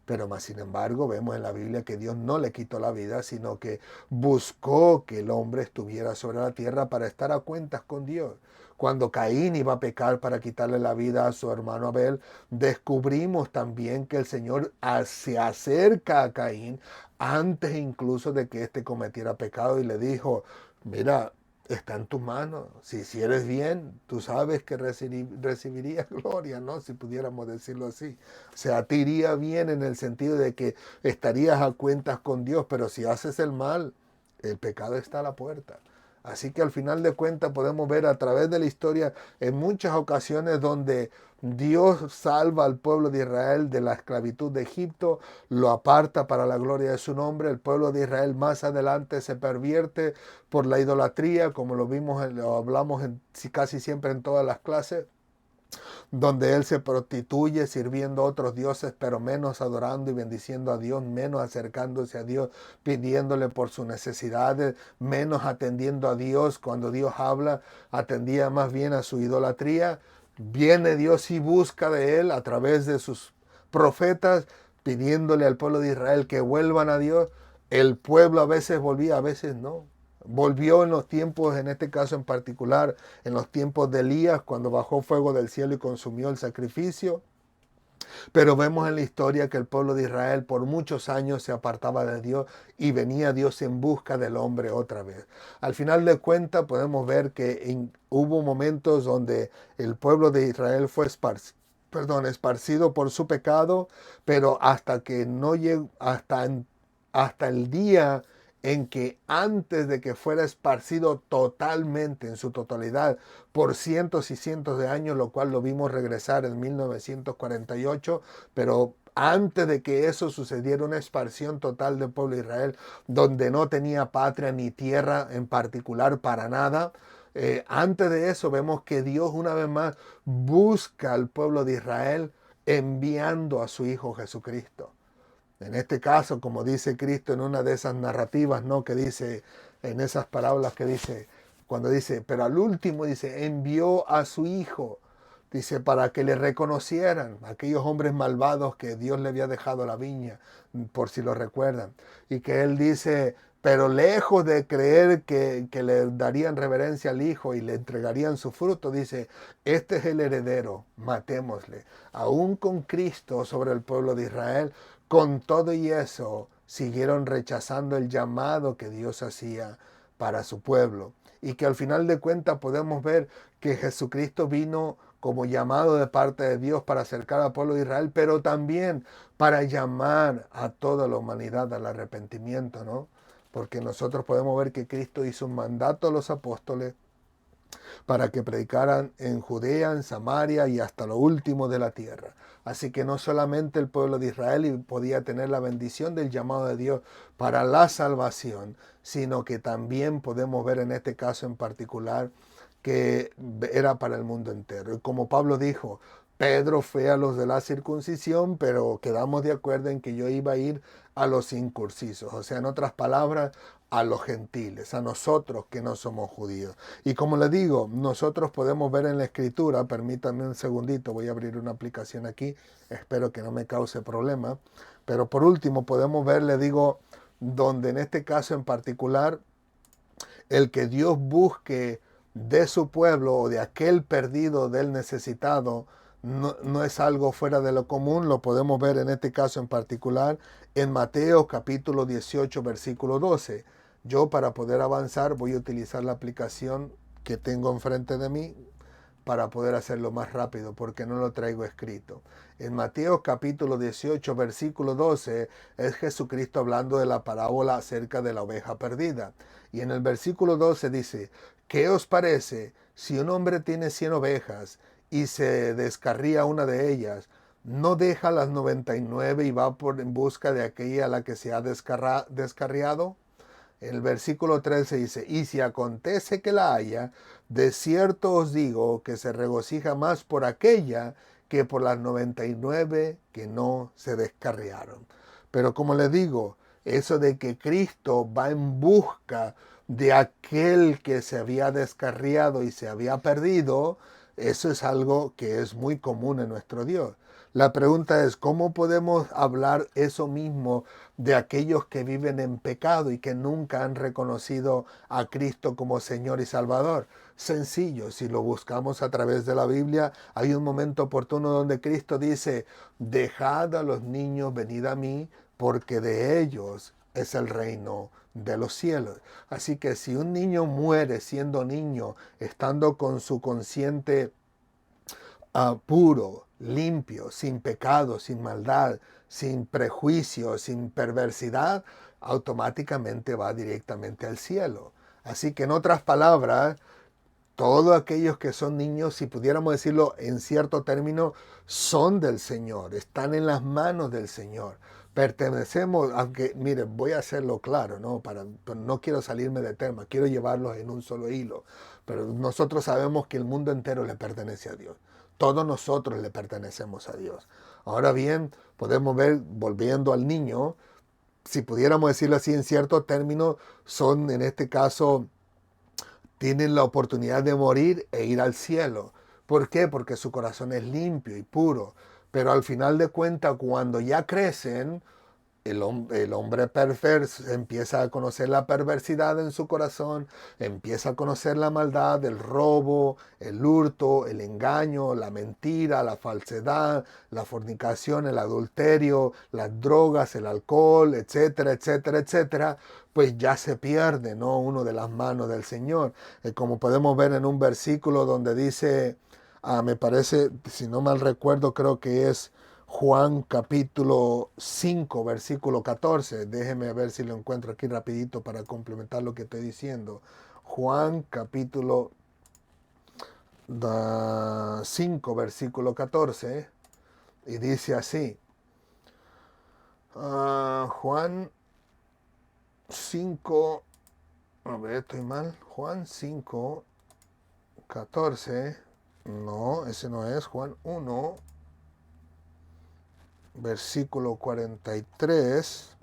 Pero más sin embargo vemos en la Biblia que Dios no le quitó la vida, sino que buscó que el hombre estuviera sobre la tierra para estar a cuentas con Dios. cuando Caín iba a pecar para quitarle la vida a su hermano Abel, descubrimos también que el Señor se acerca a Caín antes incluso de que éste cometiera pecado y le dijo, mira, está en tus manos. Si hicieres bien, tú sabes que recibirías gloria, ¿no? Si pudiéramos decirlo así. O sea, te iría bien en el sentido de que estarías a cuentas con Dios, pero si haces el mal, el pecado está a la puerta. Así que al final de cuentas podemos ver a través de la historia en muchas ocasiones donde Dios salva al pueblo de Israel de la esclavitud de Egipto, lo aparta para la gloria de su nombre. El pueblo de Israel más adelante se pervierte por la idolatría, como lo vimos, lo hablamos casi siempre en todas las clases, donde él se prostituye sirviendo a otros dioses, pero menos adorando y bendiciendo a Dios, menos acercándose a Dios, pidiéndole por sus necesidades, menos atendiendo a Dios. Cuando Dios habla, atendía más bien a su idolatría. Viene Dios y busca de él a través de sus profetas, pidiéndole al pueblo de Israel que vuelvan a Dios. El pueblo a veces volvía, a veces no. Volvió en los tiempos, en este caso en particular, en los tiempos de Elías, cuando bajó fuego del cielo y consumió el sacrificio. Pero vemos en la historia que el pueblo de Israel por muchos años se apartaba de Dios y venía Dios en busca del hombre otra vez. Al final de cuentas podemos ver que hubo momentos donde el pueblo de Israel fue esparcido por su pecado, pero hasta que no llegó, hasta el día en que antes de que fuera esparcido totalmente, en su totalidad, por cientos y cientos de años, lo cual lo vimos regresar en 1948, pero antes de que eso sucediera, una expansión total del pueblo de Israel, donde no tenía patria ni tierra en particular para nada. Antes de eso vemos que Dios una vez más busca al pueblo de Israel enviando a su Hijo Jesucristo. En este caso, como dice Cristo en una de esas narrativas, ¿no? Que dice, en esas parábolas que dice, cuando dice, pero al último dice, envió a su Hijo, dice, para que le reconocieran aquellos hombres malvados que Dios le había dejado la viña, por si lo recuerdan. Y que Él dice, pero lejos de creer que le darían reverencia al Hijo y le entregarían su fruto, dice, este es el heredero, matémosle. Aún con Cristo sobre el pueblo de Israel, con todo y eso, siguieron rechazando el llamado que Dios hacía para su pueblo. Y que al final de cuentas podemos ver que Jesucristo vino como llamado de parte de Dios para acercar al pueblo de Israel, pero también para llamar a toda la humanidad al arrepentimiento, ¿no? Porque nosotros podemos ver que Cristo hizo un mandato a los apóstoles para que predicaran en Judea, en Samaria y hasta lo último de la tierra. Así que no solamente el pueblo de Israel podía tener la bendición del llamado de Dios para la salvación, sino que también podemos ver en este caso en particular que era para el mundo entero. Y como Pablo dijo, Pedro fue a los de la circuncisión, pero quedamos de acuerdo en que yo iba a ir a los incursisos, o sea, en otras palabras, a los gentiles, a nosotros que no somos judíos. Y como les digo, nosotros podemos ver en la escritura, permítanme un segundito, voy a abrir una aplicación aquí, espero que no me cause problema, pero por último podemos ver, le digo, donde en este caso en particular, el que Dios busque de su pueblo o de aquel perdido, del necesitado, no es algo fuera de lo común. Lo podemos ver en este caso en particular en Mateo capítulo 18 versículo 12. Yo para poder avanzar voy a utilizar la aplicación que tengo enfrente de mí para poder hacerlo más rápido porque no lo traigo escrito. En Mateo capítulo 18 versículo 12 es Jesucristo hablando de la parábola acerca de la oveja perdida. Y en el versículo 12 dice, ¿qué os parece si un hombre tiene 100 ovejas y se descarría una de ellas? ¿No deja las 99 y va en busca de aquella a la que se ha descarriado? En el versículo 13 dice, y si acontece que la haya, de cierto os digo que se regocija más por aquella que por las 99 que no se descarriaron. Pero como les digo, eso de que Cristo va en busca de aquel que se había descarriado y se había perdido, eso es algo que es muy común en nuestro Dios. La pregunta es, ¿cómo podemos hablar eso mismo de aquellos que viven en pecado y que nunca han reconocido a Cristo como Señor y Salvador? Sencillo, si lo buscamos a través de la Biblia, hay un momento oportuno donde Cristo dice, dejad a los niños venid a mí, porque de ellos es el reino de los cielos. Así que si un niño muere siendo niño, estando con su consciente puro, limpio, sin pecado, sin maldad, sin prejuicio, sin perversidad, automáticamente va directamente al cielo. Así que en otras palabras, todos aquellos que son niños, si pudiéramos decirlo en cierto término, son del Señor, están en las manos del Señor. Pertenecemos, aunque, mire, voy a hacerlo claro, ¿no? No quiero salirme de tema, quiero llevarlos en un solo hilo. Pero nosotros sabemos que el mundo entero le pertenece a Dios. Todos nosotros le pertenecemos a Dios. Ahora bien, podemos ver, volviendo al niño, si pudiéramos decirlo así en cierto término, son en este caso tienen la oportunidad de morir e ir al cielo. ¿Por qué? Porque su corazón es limpio y puro. Pero al final de cuentas, cuando ya crecen, el hombre perverso empieza a conocer la perversidad en su corazón, empieza a conocer la maldad, el robo, el hurto, el engaño, la mentira, la falsedad, la fornicación, el adulterio, las drogas, el alcohol, etcétera, etcétera, etcétera, pues ya se pierde, ¿no? Uno de las manos del Señor. Como podemos ver en un versículo donde dice, me parece, si no mal recuerdo, creo que es Juan capítulo 5, versículo 14. Déjeme ver si lo encuentro aquí rapidito para complementar lo que estoy diciendo. Juan capítulo 5, versículo 14. Y dice así. Juan 5, a ver, estoy mal. Juan 5, 14. No, ese no es. Juan 1, versículo 43.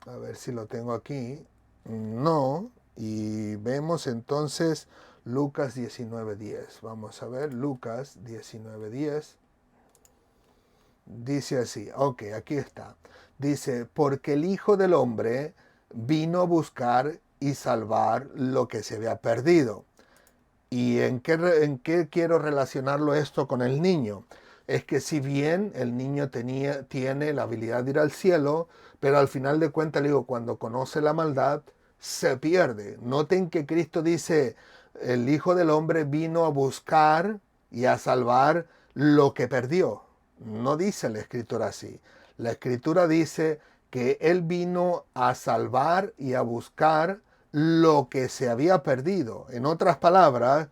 A ver si lo tengo aquí. No. Y vemos entonces Lucas 19:10. Vamos a ver, Lucas 19:10. Dice así, ok, aquí está. Dice, porque el Hijo del Hombre vino a buscar y salvar lo que se había perdido. ¿Y en qué quiero relacionarlo esto con el niño? Es que si bien el niño tiene la habilidad de ir al cielo, pero al final de cuentas, digo, cuando conoce la maldad, se pierde. Noten que Cristo dice, el Hijo del Hombre vino a buscar y a salvar lo que perdió. No dice la Escritura así. La Escritura dice que Él vino a salvar y a buscar lo que se había perdido. En otras palabras,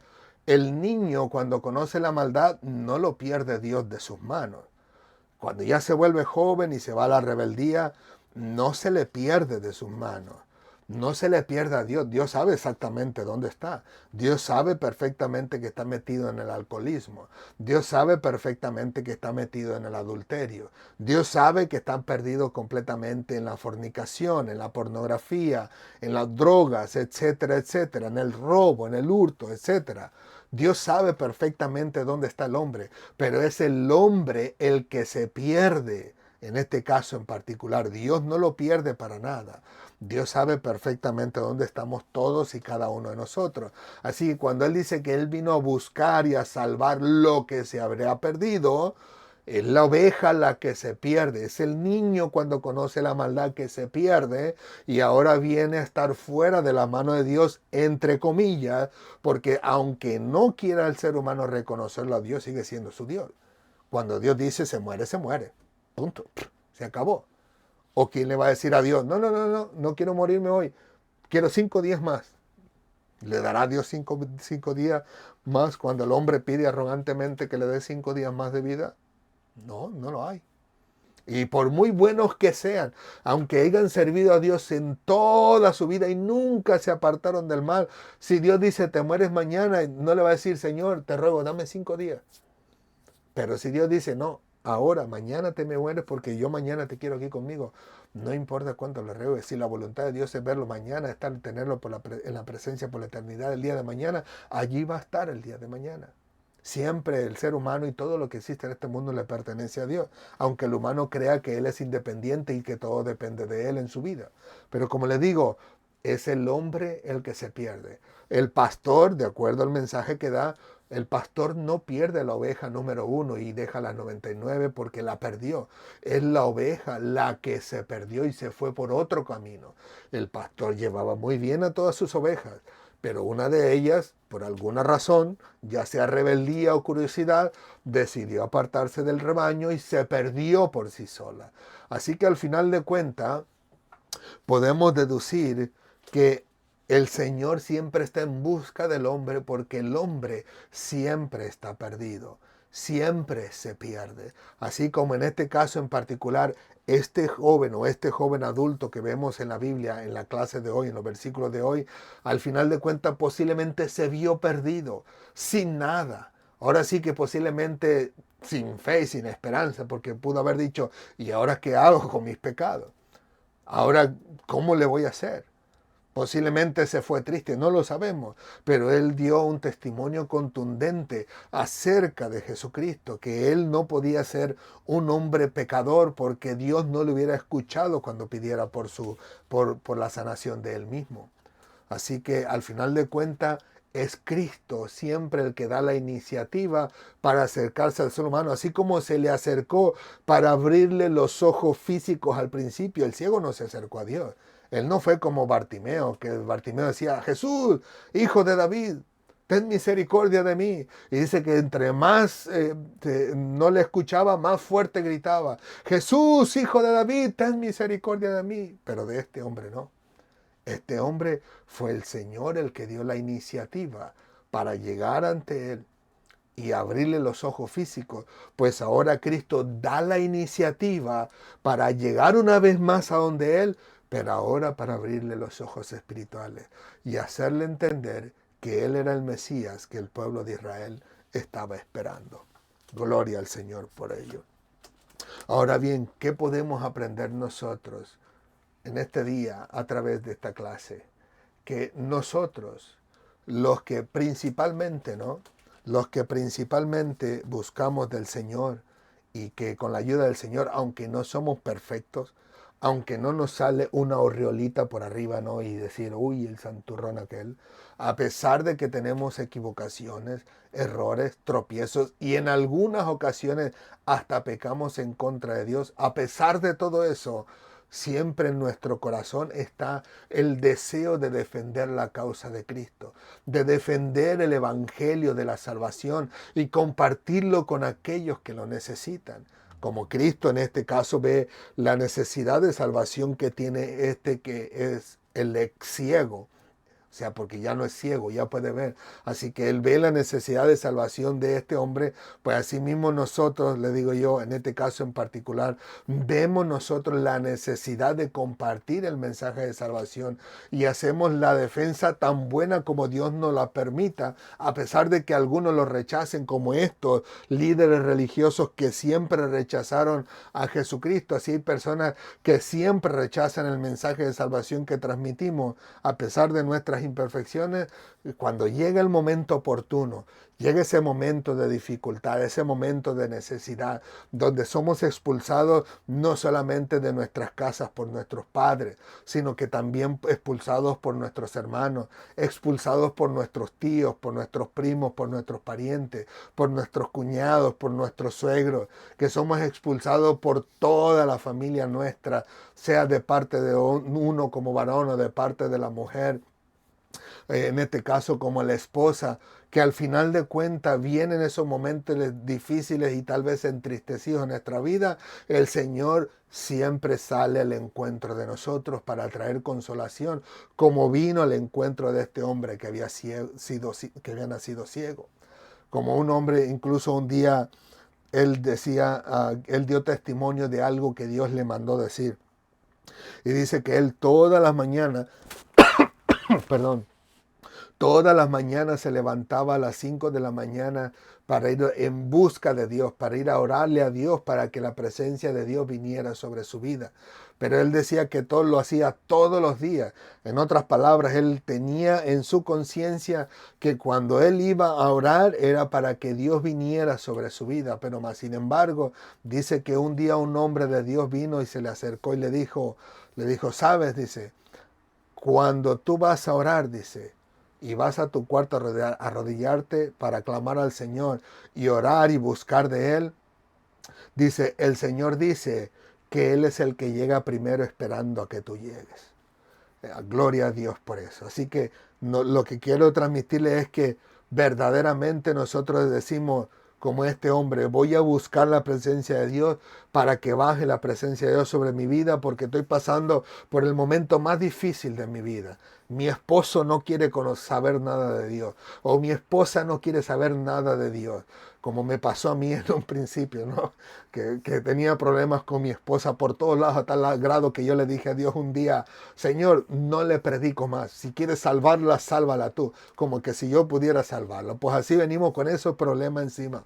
el niño cuando conoce la maldad no lo pierde Dios de sus manos. Cuando ya se vuelve joven y se va a la rebeldía, no se le pierde de sus manos. No se le pierde a Dios. Dios sabe exactamente dónde está. Dios sabe perfectamente que está metido en el alcoholismo. Dios sabe perfectamente que está metido en el adulterio. Dios sabe que está perdido completamente en la fornicación, en la pornografía, en las drogas, etcétera, etcétera, en el robo, en el hurto, etcétera. Dios sabe perfectamente dónde está el hombre, pero es el hombre el que se pierde. En este caso en particular, Dios no lo pierde para nada. Dios sabe perfectamente dónde estamos todos y cada uno de nosotros. Así que cuando Él dice que Él vino a buscar y a salvar lo que se habría perdido, es la oveja la que se pierde, es el niño cuando conoce la maldad que se pierde y ahora viene a estar fuera de la mano de Dios, entre comillas, porque aunque no quiera el ser humano reconocerlo a Dios, sigue siendo su Dios. Cuando Dios dice se muere, se muere. Punto. Se acabó. ¿O quién le va a decir a Dios, no, no, no, no, no quiero morirme hoy, quiero 5 días más? ¿Le dará a Dios cinco días más cuando el hombre pide arrogantemente que le dé 5 días más de vida? No, no lo hay. Y por muy buenos que sean, aunque hayan servido a Dios en toda su vida y nunca se apartaron del mal, si Dios dice te mueres mañana, no le va a decir, Señor, te ruego, dame 5 días. Pero si Dios dice, no, ahora, mañana te me mueres porque yo mañana te quiero aquí conmigo, no importa cuánto le ruego, si la voluntad de Dios es verlo mañana, tenerlo en la presencia por la eternidad el día de mañana, allí va a estar el día de mañana. Siempre el ser humano y todo lo que existe en este mundo le pertenece a Dios, aunque el humano crea que Él es independiente y que todo depende de Él en su vida. Pero como le digo, es el hombre el que se pierde. El pastor, de acuerdo al mensaje que da, el pastor no pierde la oveja número 1 y deja la 99 porque la perdió. Es la oveja la que se perdió y se fue por otro camino. El pastor llevaba muy bien a todas sus ovejas, pero una de ellas, por alguna razón, ya sea rebeldía o curiosidad, decidió apartarse del rebaño y se perdió por sí sola. Así que al final de cuentas, podemos deducir que el Señor siempre está en busca del hombre porque el hombre siempre está perdido, siempre se pierde. Así como en este caso en particular, este joven o este joven adulto que vemos en la Biblia, en la clase de hoy, en los versículos de hoy, al final de cuentas posiblemente se vio perdido, sin nada. Ahora sí que posiblemente sin fe y sin esperanza, porque pudo haber dicho, ¿y ahora qué hago con mis pecados? Ahora, ¿cómo le voy a hacer? Posiblemente se fue triste, no lo sabemos, pero él dio un testimonio contundente acerca de Jesucristo, que él no podía ser un hombre pecador porque Dios no le hubiera escuchado cuando pidiera por la sanación de él mismo. Así que al final de cuentas es Cristo siempre el que da la iniciativa para acercarse al ser humano, así como se le acercó para abrirle los ojos físicos al principio. El ciego no se acercó a Dios. Él no fue como Bartimeo, que Bartimeo decía, Jesús, hijo de David, ten misericordia de mí. Y dice que entre más no le escuchaba, más fuerte gritaba, Jesús, hijo de David, ten misericordia de mí. Pero de este hombre no. Este hombre fue el Señor el que dio la iniciativa para llegar ante él y abrirle los ojos físicos, pues ahora Cristo da la iniciativa para llegar una vez más a donde él, pero ahora para abrirle los ojos espirituales y hacerle entender que él era el Mesías que el pueblo de Israel estaba esperando. Gloria al Señor por ello. Ahora bien, ¿qué podemos aprender nosotros en este día a través de esta clase? Que nosotros, los que principalmente, ¿no? Los que principalmente buscamos del Señor y que con la ayuda del Señor, aunque no somos perfectos, aunque no nos sale una orriolita por arriba, ¿no? Y decir, uy, el santurrón aquel, a pesar de que tenemos equivocaciones, errores, tropiezos y en algunas ocasiones hasta pecamos en contra de Dios, a pesar de todo eso, siempre en nuestro corazón está el deseo de defender la causa de Cristo, de defender el evangelio de la salvación y compartirlo con aquellos que lo necesitan. Como Cristo en este caso ve la necesidad de salvación que tiene este que es el ex ciego. O sea, porque ya no es ciego, ya puede ver. Así que él ve la necesidad de salvación de este hombre, pues así mismo nosotros, le digo yo, en este caso en particular, vemos nosotros la necesidad de compartir el mensaje de salvación y hacemos la defensa tan buena como Dios nos la permita, a pesar de que algunos lo rechacen, como estos líderes religiosos que siempre rechazaron a Jesucristo. Así hay personas que siempre rechazan el mensaje de salvación que transmitimos, a pesar de nuestras imperfecciones. Cuando llega el momento oportuno, llega ese momento de dificultad, ese momento de necesidad, donde somos expulsados no solamente de nuestras casas por nuestros padres, sino que también expulsados por nuestros hermanos, expulsados por nuestros tíos, por nuestros primos, por nuestros parientes, por nuestros cuñados, por nuestros suegros, que somos expulsados por toda la familia nuestra, sea de parte de uno como varón o de parte de la mujer, en este caso como la esposa, que al final de cuentas vienen esos momentos difíciles y tal vez entristecidos en nuestra vida, el Señor siempre sale al encuentro de nosotros para traer consolación, como vino al encuentro de este hombre que había nacido ciego. Como un hombre, incluso un día, él decía, él dio testimonio de algo que Dios le mandó decir. Y dice que él todas las mañanas, perdón, Todas las mañanas se levantaba a las 5 de la mañana para ir en busca de Dios, para ir a orarle a Dios, para que la presencia de Dios viniera sobre su vida. Pero él decía que todo lo hacía todos los días. En otras palabras, él tenía en su conciencia que cuando él iba a orar era para que Dios viniera sobre su vida. Pero más sin embargo, dice que un día un hombre de Dios vino y se le acercó y le dijo, sabes, dice, cuando tú vas a orar, dice, y vas a tu cuarto a arrodillarte para clamar al Señor y orar y buscar de Él, dice, el Señor dice que Él es el que llega primero esperando a que tú llegues. Gloria a Dios por eso. Así que lo que quiero transmitirle es que verdaderamente nosotros decimos, como este hombre, voy a buscar la presencia de Dios para que baje la presencia de Dios sobre mi vida porque estoy pasando por el momento más difícil de mi vida. Mi esposo no quiere saber nada de Dios o mi esposa no quiere saber nada de Dios, como me pasó a mí en un principio, ¿no? Que tenía problemas con mi esposa por todos lados a tal grado que yo le dije a Dios un día, Señor, no le predico más. Si quieres salvarla, sálvala tú. Como que si yo pudiera salvarla. Pues así venimos con esos problemas encima.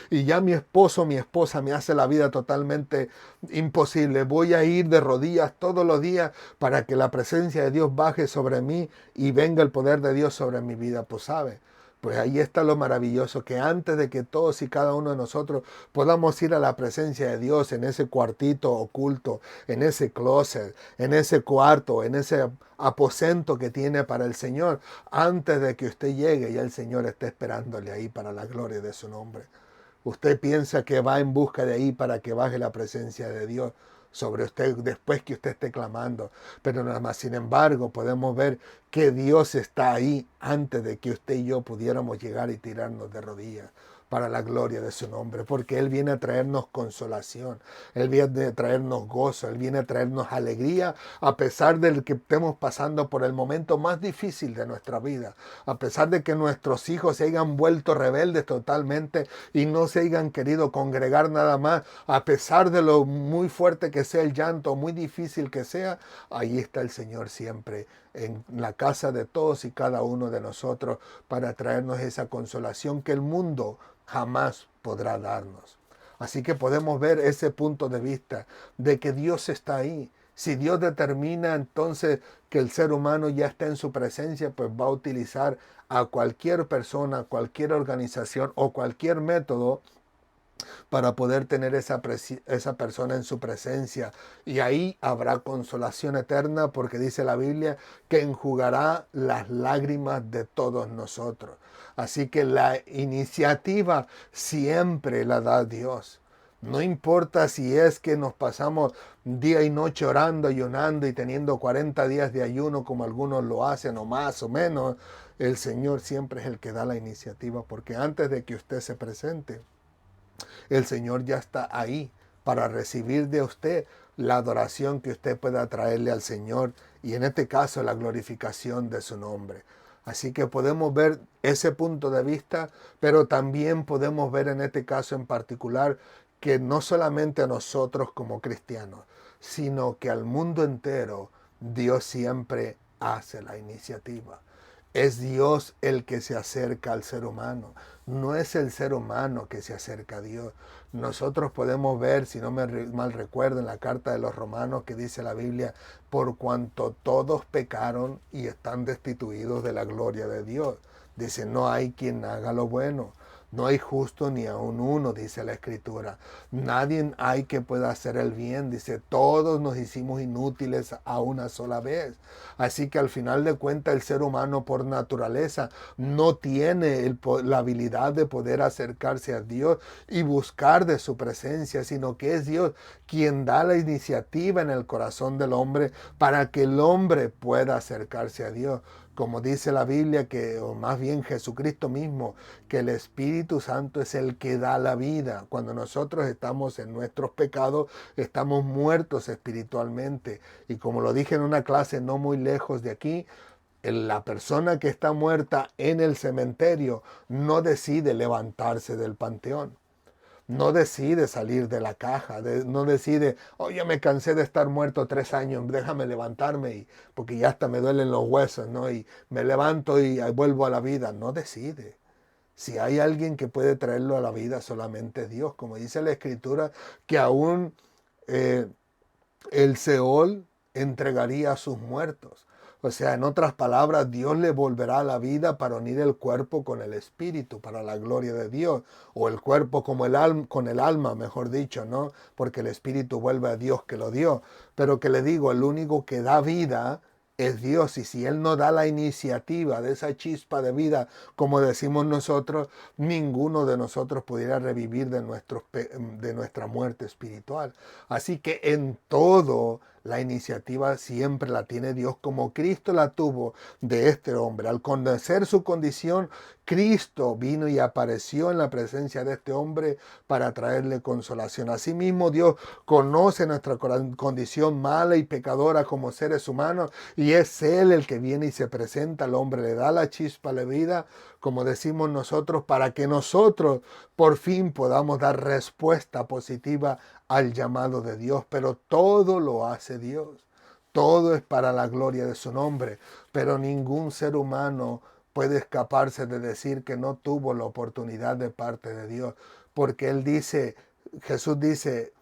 Y ya mi esposo, mi esposa me hace la vida totalmente imposible. Voy a ir de rodillas todos los días para que la presencia de Dios baje sobre mí y venga el poder de Dios sobre mi vida. Pues sabe, pues ahí está lo maravilloso, que antes de que todos y cada uno de nosotros podamos ir a la presencia de Dios en ese cuartito oculto, en ese closet, en ese cuarto, en ese aposento que tiene para el Señor, antes de que usted llegue, ya el Señor esté esperándole ahí para la gloria de su nombre. Usted piensa que va en busca de ahí para que baje la presencia de Dios sobre usted después que usted esté clamando. Pero nada más, sin embargo, podemos ver que Dios está ahí antes de que usted y yo pudiéramos llegar y tirarnos de rodillas para la gloria de su nombre, porque Él viene a traernos consolación, Él viene a traernos gozo, Él viene a traernos alegría, a pesar de que estemos pasando por el momento más difícil de nuestra vida, a pesar de que nuestros hijos se hayan vuelto rebeldes totalmente y no se hayan querido congregar nada más, a pesar de lo muy fuerte que sea el llanto, muy difícil que sea, ahí está el Señor siempre en la casa de todos y cada uno de nosotros para traernos esa consolación que el mundo jamás podrá darnos. Así que podemos ver ese punto de vista de que Dios está ahí. Si Dios determina entonces que el ser humano ya está en su presencia, pues va a utilizar a cualquier persona, cualquier organización o cualquier método para poder tener esa persona en su presencia. Y ahí habrá consolación eterna porque dice la Biblia que enjugará las lágrimas de todos nosotros. Así que la iniciativa siempre la da Dios. No importa si es que nos pasamos día y noche orando, ayunando y teniendo 40 días de ayuno como algunos lo hacen o más o menos, el Señor siempre es el que da la iniciativa porque antes de que usted se presente, el Señor ya está ahí para recibir de usted la adoración que usted pueda traerle al Señor y en este caso la glorificación de su nombre. Así que podemos ver ese punto de vista, pero también podemos ver en este caso en particular que no solamente a nosotros como cristianos, sino que al mundo entero Dios siempre hace la iniciativa. Es Dios el que se acerca al ser humano. No es el ser humano que se acerca a Dios. Nosotros podemos ver, si no me mal recuerdo, en la carta de los Romanos que dice la Biblia, por cuanto todos pecaron y están destituidos de la gloria de Dios. Dice, no hay quien haga lo bueno. No hay justo ni aun uno, dice la Escritura. Nadie hay que pueda hacer el bien. Dice, todos nos hicimos inútiles a una sola vez. Así que al final de cuentas el ser humano por naturaleza no tiene la habilidad de poder acercarse a Dios y buscar de su presencia, sino que es Dios quien da la iniciativa en el corazón del hombre para que el hombre pueda acercarse a Dios. Como dice la Biblia, o más bien Jesucristo mismo, que el Espíritu Santo es el que da la vida. Cuando nosotros estamos en nuestros pecados, estamos muertos espiritualmente. Y como lo dije en una clase no muy lejos de aquí, la persona que está muerta en el cementerio no decide levantarse del panteón. No decide salir de la caja, no decide, oye, me cansé de estar muerto 3 años, déjame levantarme, porque ya hasta me duelen los huesos, ¿no? Y me levanto y vuelvo a la vida. No decide. Si hay alguien que puede traerlo a la vida, solamente Dios. Como dice la Escritura, que aún eh, el Seol entregaría a sus muertos. O sea, en otras palabras, Dios le volverá a la vida para unir el cuerpo con el espíritu, para la gloria de Dios, o el cuerpo como con el alma, mejor dicho, ¿no? Porque el espíritu vuelve a Dios que lo dio. Pero que le digo, el único que da vida es Dios, y si Él no da la iniciativa de esa chispa de vida, como decimos nosotros, ninguno de nosotros pudiera revivir de nuestra muerte espiritual. Así que en todo la iniciativa siempre la tiene Dios, como Cristo la tuvo de este hombre. Al conocer su condición, Cristo vino y apareció en la presencia de este hombre para traerle consolación. Asimismo, Dios conoce nuestra condición mala y pecadora como seres humanos, y es Él el que viene y se presenta al hombre, le da la chispa de vida, como decimos nosotros, para que nosotros por fin podamos dar respuesta positiva al llamado de Dios. Pero todo lo hace Dios. Todo es para la gloria de su nombre. Pero ningún ser humano puede escaparse de decir que no tuvo la oportunidad de parte de Dios. Porque Él dice, Jesús dice,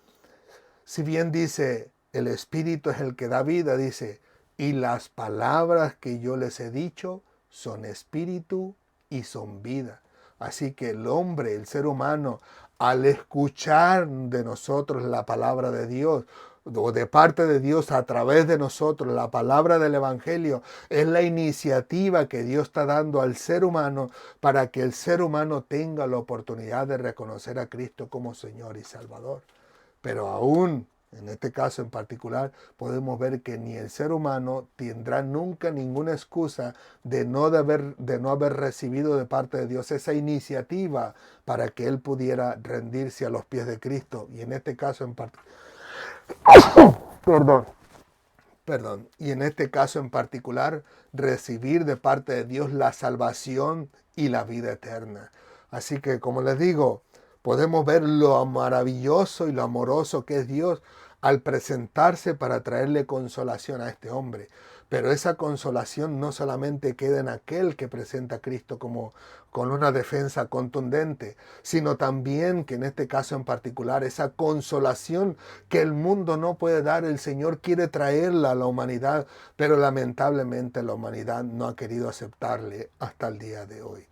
si bien dice, el Espíritu es el que da vida, dice, y las palabras que yo les he dicho son espíritu y son vida. Así que el hombre, el ser humano, al escuchar de nosotros la palabra de Dios, o de parte de Dios a través de nosotros, la palabra del Evangelio, es la iniciativa que Dios está dando al ser humano para que el ser humano tenga la oportunidad de reconocer a Cristo como Señor y Salvador. Pero aún, en este caso en particular, podemos ver que ni el ser humano tendrá nunca ninguna excusa de no haber recibido de parte de Dios esa iniciativa para que él pudiera rendirse a los pies de Cristo. Y en este caso en particular, y en este caso en particular, recibir de parte de Dios la salvación y la vida eterna. Así que, como les digo, podemos ver lo maravilloso y lo amoroso que es Dios al presentarse para traerle consolación a este hombre. Pero esa consolación no solamente queda en aquel que presenta a Cristo como con una defensa contundente, sino también que en este caso en particular esa consolación que el mundo no puede dar, el Señor quiere traerla a la humanidad, pero lamentablemente la humanidad no ha querido aceptarle hasta el día de hoy.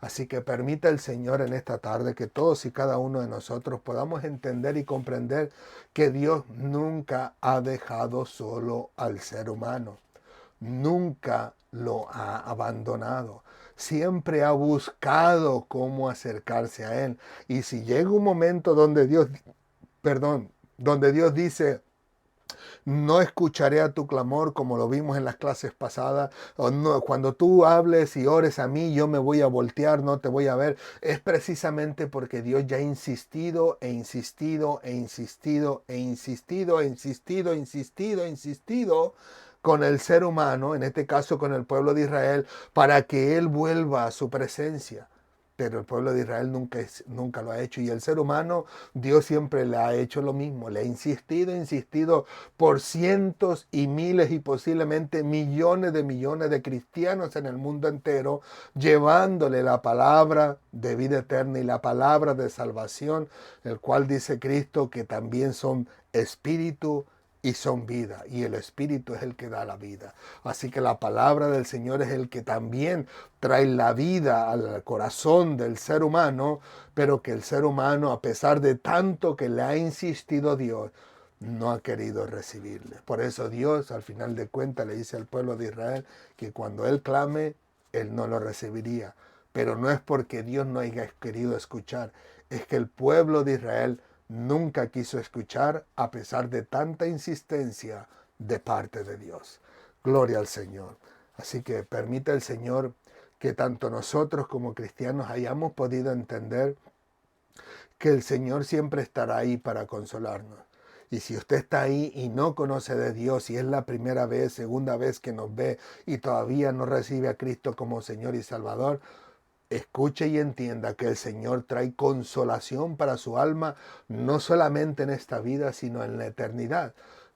Así que permita el Señor en esta tarde que todos y cada uno de nosotros podamos entender y comprender que Dios nunca ha dejado solo al ser humano. Nunca lo ha abandonado. Siempre ha buscado cómo acercarse a Él. Y si llega un momento donde donde Dios dice, no escucharé a tu clamor, como lo vimos en las clases pasadas, o no, cuando tú hables y ores a mí, yo me voy a voltear, no te voy a ver, es precisamente porque Dios ya ha insistido e insistido e insistido e insistido e insistido, insistido, insistido con el ser humano, en este caso con el pueblo de Israel, para que Él vuelva a su presencia. Pero el pueblo de Israel nunca lo ha hecho. Y el ser humano, Dios siempre le ha hecho lo mismo. Le ha insistido por cientos y miles y posiblemente millones de cristianos en el mundo entero, llevándole la palabra de vida eterna y la palabra de salvación, el cual dice Cristo que también son espíritu y son vida, y el Espíritu es el que da la vida. Así que la palabra del Señor es el que también trae la vida al corazón del ser humano, pero que el ser humano, a pesar de tanto que le ha insistido Dios, no ha querido recibirle. Por eso Dios, al final de cuentas, le dice al pueblo de Israel que cuando Él clame, Él no lo recibiría. Pero no es porque Dios no haya querido escuchar, es que el pueblo de Israel nunca quiso escuchar a pesar de tanta insistencia de parte de Dios. Gloria al Señor. Así que permita el Señor que tanto nosotros como cristianos hayamos podido entender que el Señor siempre estará ahí para consolarnos. Y si usted está ahí y no conoce de Dios, y es la primera vez, segunda vez que nos ve y todavía no recibe a Cristo como Señor y Salvador, escuche y entienda que el Señor trae consolación para su alma, no solamente en esta vida, sino en la eternidad.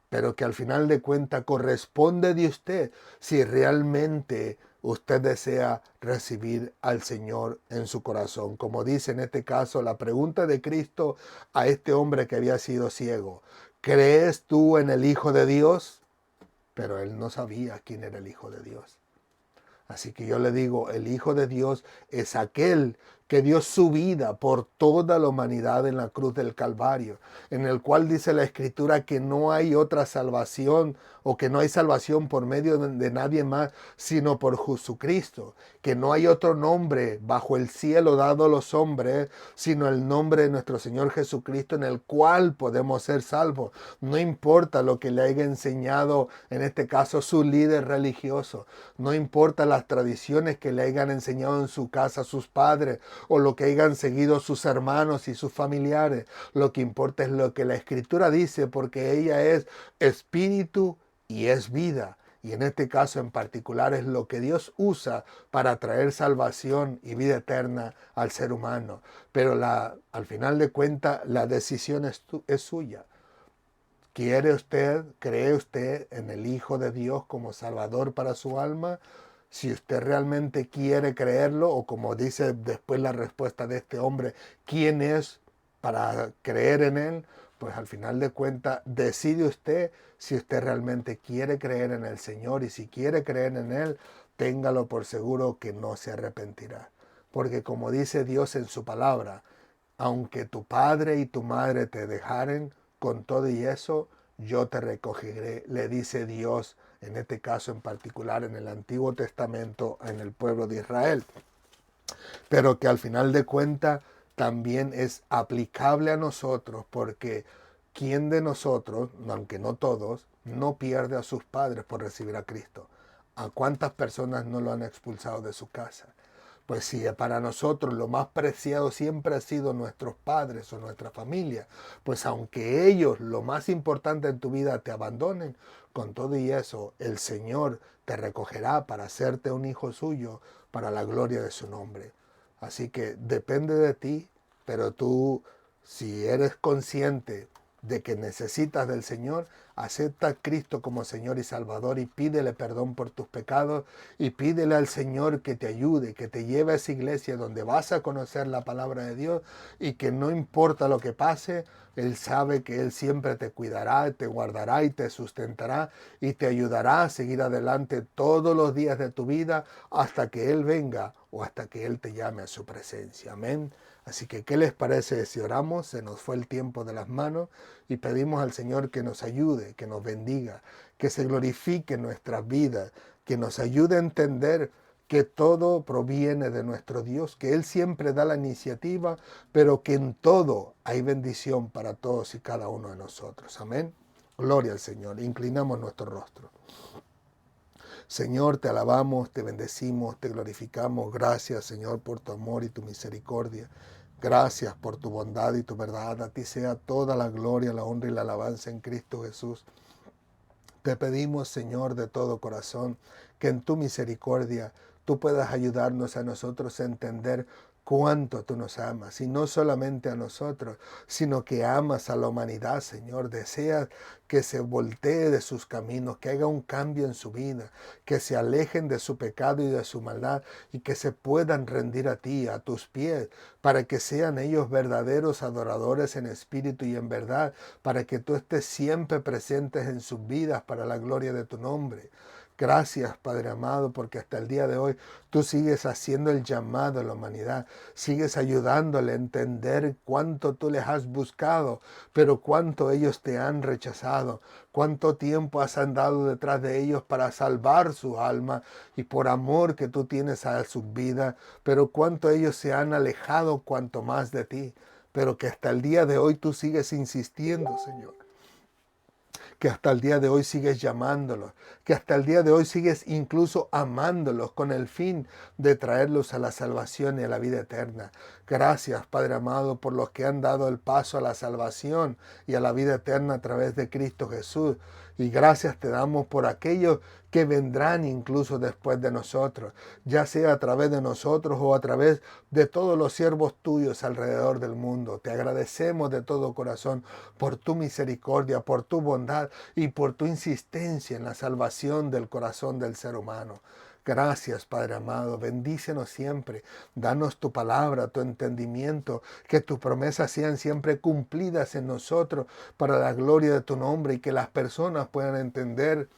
Pero que al final de cuentas corresponde de usted si realmente usted desea recibir al Señor en su corazón. Como dice en este caso la pregunta de Cristo a este hombre que había sido ciego. ¿Crees tú en el Hijo de Dios? Pero él no sabía quién era el Hijo de Dios. Así que yo le digo, el Hijo de Dios es aquel que dio su vida por toda la humanidad en la cruz del Calvario, en el cual dice la Escritura que no hay otra salvación o que no hay salvación por medio de nadie más, sino por Jesucristo, que no hay otro nombre bajo el cielo dado a los hombres, sino el nombre de nuestro Señor Jesucristo, en el cual podemos ser salvos. No importa lo que le haya enseñado, en este caso, su líder religioso, no importa las tradiciones que le hayan enseñado en su casa sus padres, o lo que hayan seguido sus hermanos y sus familiares. Lo que importa es lo que la Escritura dice, porque ella es espíritu y es vida. Y en este caso en particular es lo que Dios usa para traer salvación y vida eterna al ser humano. Pero al final de cuentas la decisión es suya. ¿Quiere usted, cree usted en el Hijo de Dios como Salvador para su alma? Si usted realmente quiere creerlo, o como dice después la respuesta de este hombre, ¿quién es para creer en él? Pues al final de cuentas decide usted si usted realmente quiere creer en el Señor, y si quiere creer en él, téngalo por seguro que no se arrepentirá. Porque como dice Dios en su palabra, aunque tu padre y tu madre te dejaren, con todo y eso, yo te recogeré, le dice Dios, en este caso en particular en el Antiguo Testamento, en el pueblo de Israel. Pero que al final de cuentas también es aplicable a nosotros, porque ¿quién de nosotros, aunque no todos, no pierde a sus padres por recibir a Cristo? ¿A cuántas personas no lo han expulsado de su casa? Pues si para nosotros lo más preciado siempre ha sido nuestros padres o nuestra familia, pues aunque ellos, lo más importante en tu vida, te abandonen, con todo y eso, el Señor te recogerá para hacerte un hijo suyo, para la gloria de su nombre. Así que depende de ti, pero tú, si eres consciente de que necesitas del Señor, acepta a Cristo como Señor y Salvador y pídele perdón por tus pecados, y pídele al Señor que te ayude, que te lleve a esa iglesia donde vas a conocer la palabra de Dios, y que no importa lo que pase, Él sabe que Él siempre te cuidará, te guardará y te sustentará y te ayudará a seguir adelante todos los días de tu vida hasta que Él venga o hasta que Él te llame a su presencia. Amén. Así que, ¿qué les parece si oramos? Se nos fue el tiempo de las manos y pedimos al Señor que nos ayude, que nos bendiga, que se glorifique en nuestras vidas, que nos ayude a entender que todo proviene de nuestro Dios, que Él siempre da la iniciativa, pero que en todo hay bendición para todos y cada uno de nosotros. Amén. Gloria al Señor. Inclinamos nuestro rostro. Señor, te alabamos, te bendecimos, te glorificamos. Gracias, Señor, por tu amor y tu misericordia. Gracias por tu bondad y tu verdad. A ti sea toda la gloria, la honra y la alabanza en Cristo Jesús. Te pedimos, Señor, de todo corazón, que en tu misericordia tú puedas ayudarnos a nosotros a entender cuánto tú nos amas, y no solamente a nosotros, sino que amas a la humanidad, Señor. Deseas que se voltee de sus caminos, que haga un cambio en su vida, que se alejen de su pecado y de su maldad, y que se puedan rendir a ti, a tus pies, para que sean ellos verdaderos adoradores en espíritu y en verdad, para que tú estés siempre presentes en sus vidas para la gloria de tu nombre. Gracias, Padre amado, porque hasta el día de hoy tú sigues haciendo el llamado a la humanidad, sigues ayudándole a entender cuánto tú les has buscado, pero cuánto ellos te han rechazado, cuánto tiempo has andado detrás de ellos para salvar su alma y por amor que tú tienes a sus vidas, pero cuánto ellos se han alejado cuanto más de ti, pero que hasta el día de hoy tú sigues insistiendo, Señor. que hasta el día de hoy sigues llamándolos, que hasta el día de hoy sigues incluso amándolos con el fin de traerlos a la salvación y a la vida eterna. Gracias, Padre amado, por los que han dado el paso a la salvación y a la vida eterna a través de Cristo Jesús. Y gracias te damos por aquellos que vendrán incluso después de nosotros, ya sea a través de nosotros o a través de todos los siervos tuyos alrededor del mundo. Te agradecemos de todo corazón por tu misericordia, por tu bondad y por tu insistencia en la salvación del corazón del ser humano. Gracias, Padre amado, bendícenos siempre, danos tu palabra, tu entendimiento, que tus promesas sean siempre cumplidas en nosotros para la gloria de tu nombre y que las personas puedan entender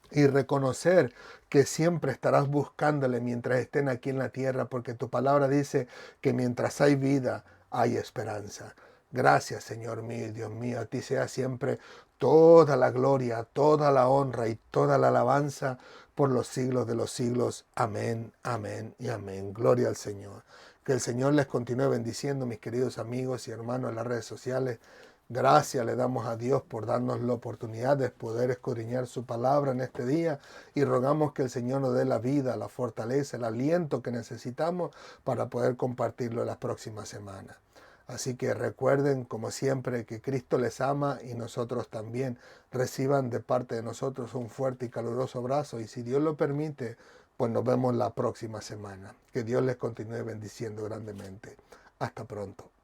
y reconocer que siempre estarás buscándole mientras estén aquí en la tierra, porque tu palabra dice que mientras hay vida, hay esperanza. Gracias, Señor mío y Dios mío. A ti sea siempre toda la gloria, toda la honra y toda la alabanza por los siglos de los siglos. Amén, amén y amén. Gloria al Señor. Que el Señor les continúe bendiciendo, mis queridos amigos y hermanos en las redes sociales. Gracias le damos a Dios por darnos la oportunidad de poder escudriñar su palabra en este día y rogamos que el Señor nos dé la vida, la fortaleza, el aliento que necesitamos para poder compartirlo las próximas semanas. Así que recuerden, como siempre, que Cristo les ama y nosotros también. Reciban de parte de nosotros un fuerte y caluroso abrazo y si Dios lo permite, pues nos vemos la próxima semana. Que Dios les continúe bendiciendo grandemente. Hasta pronto.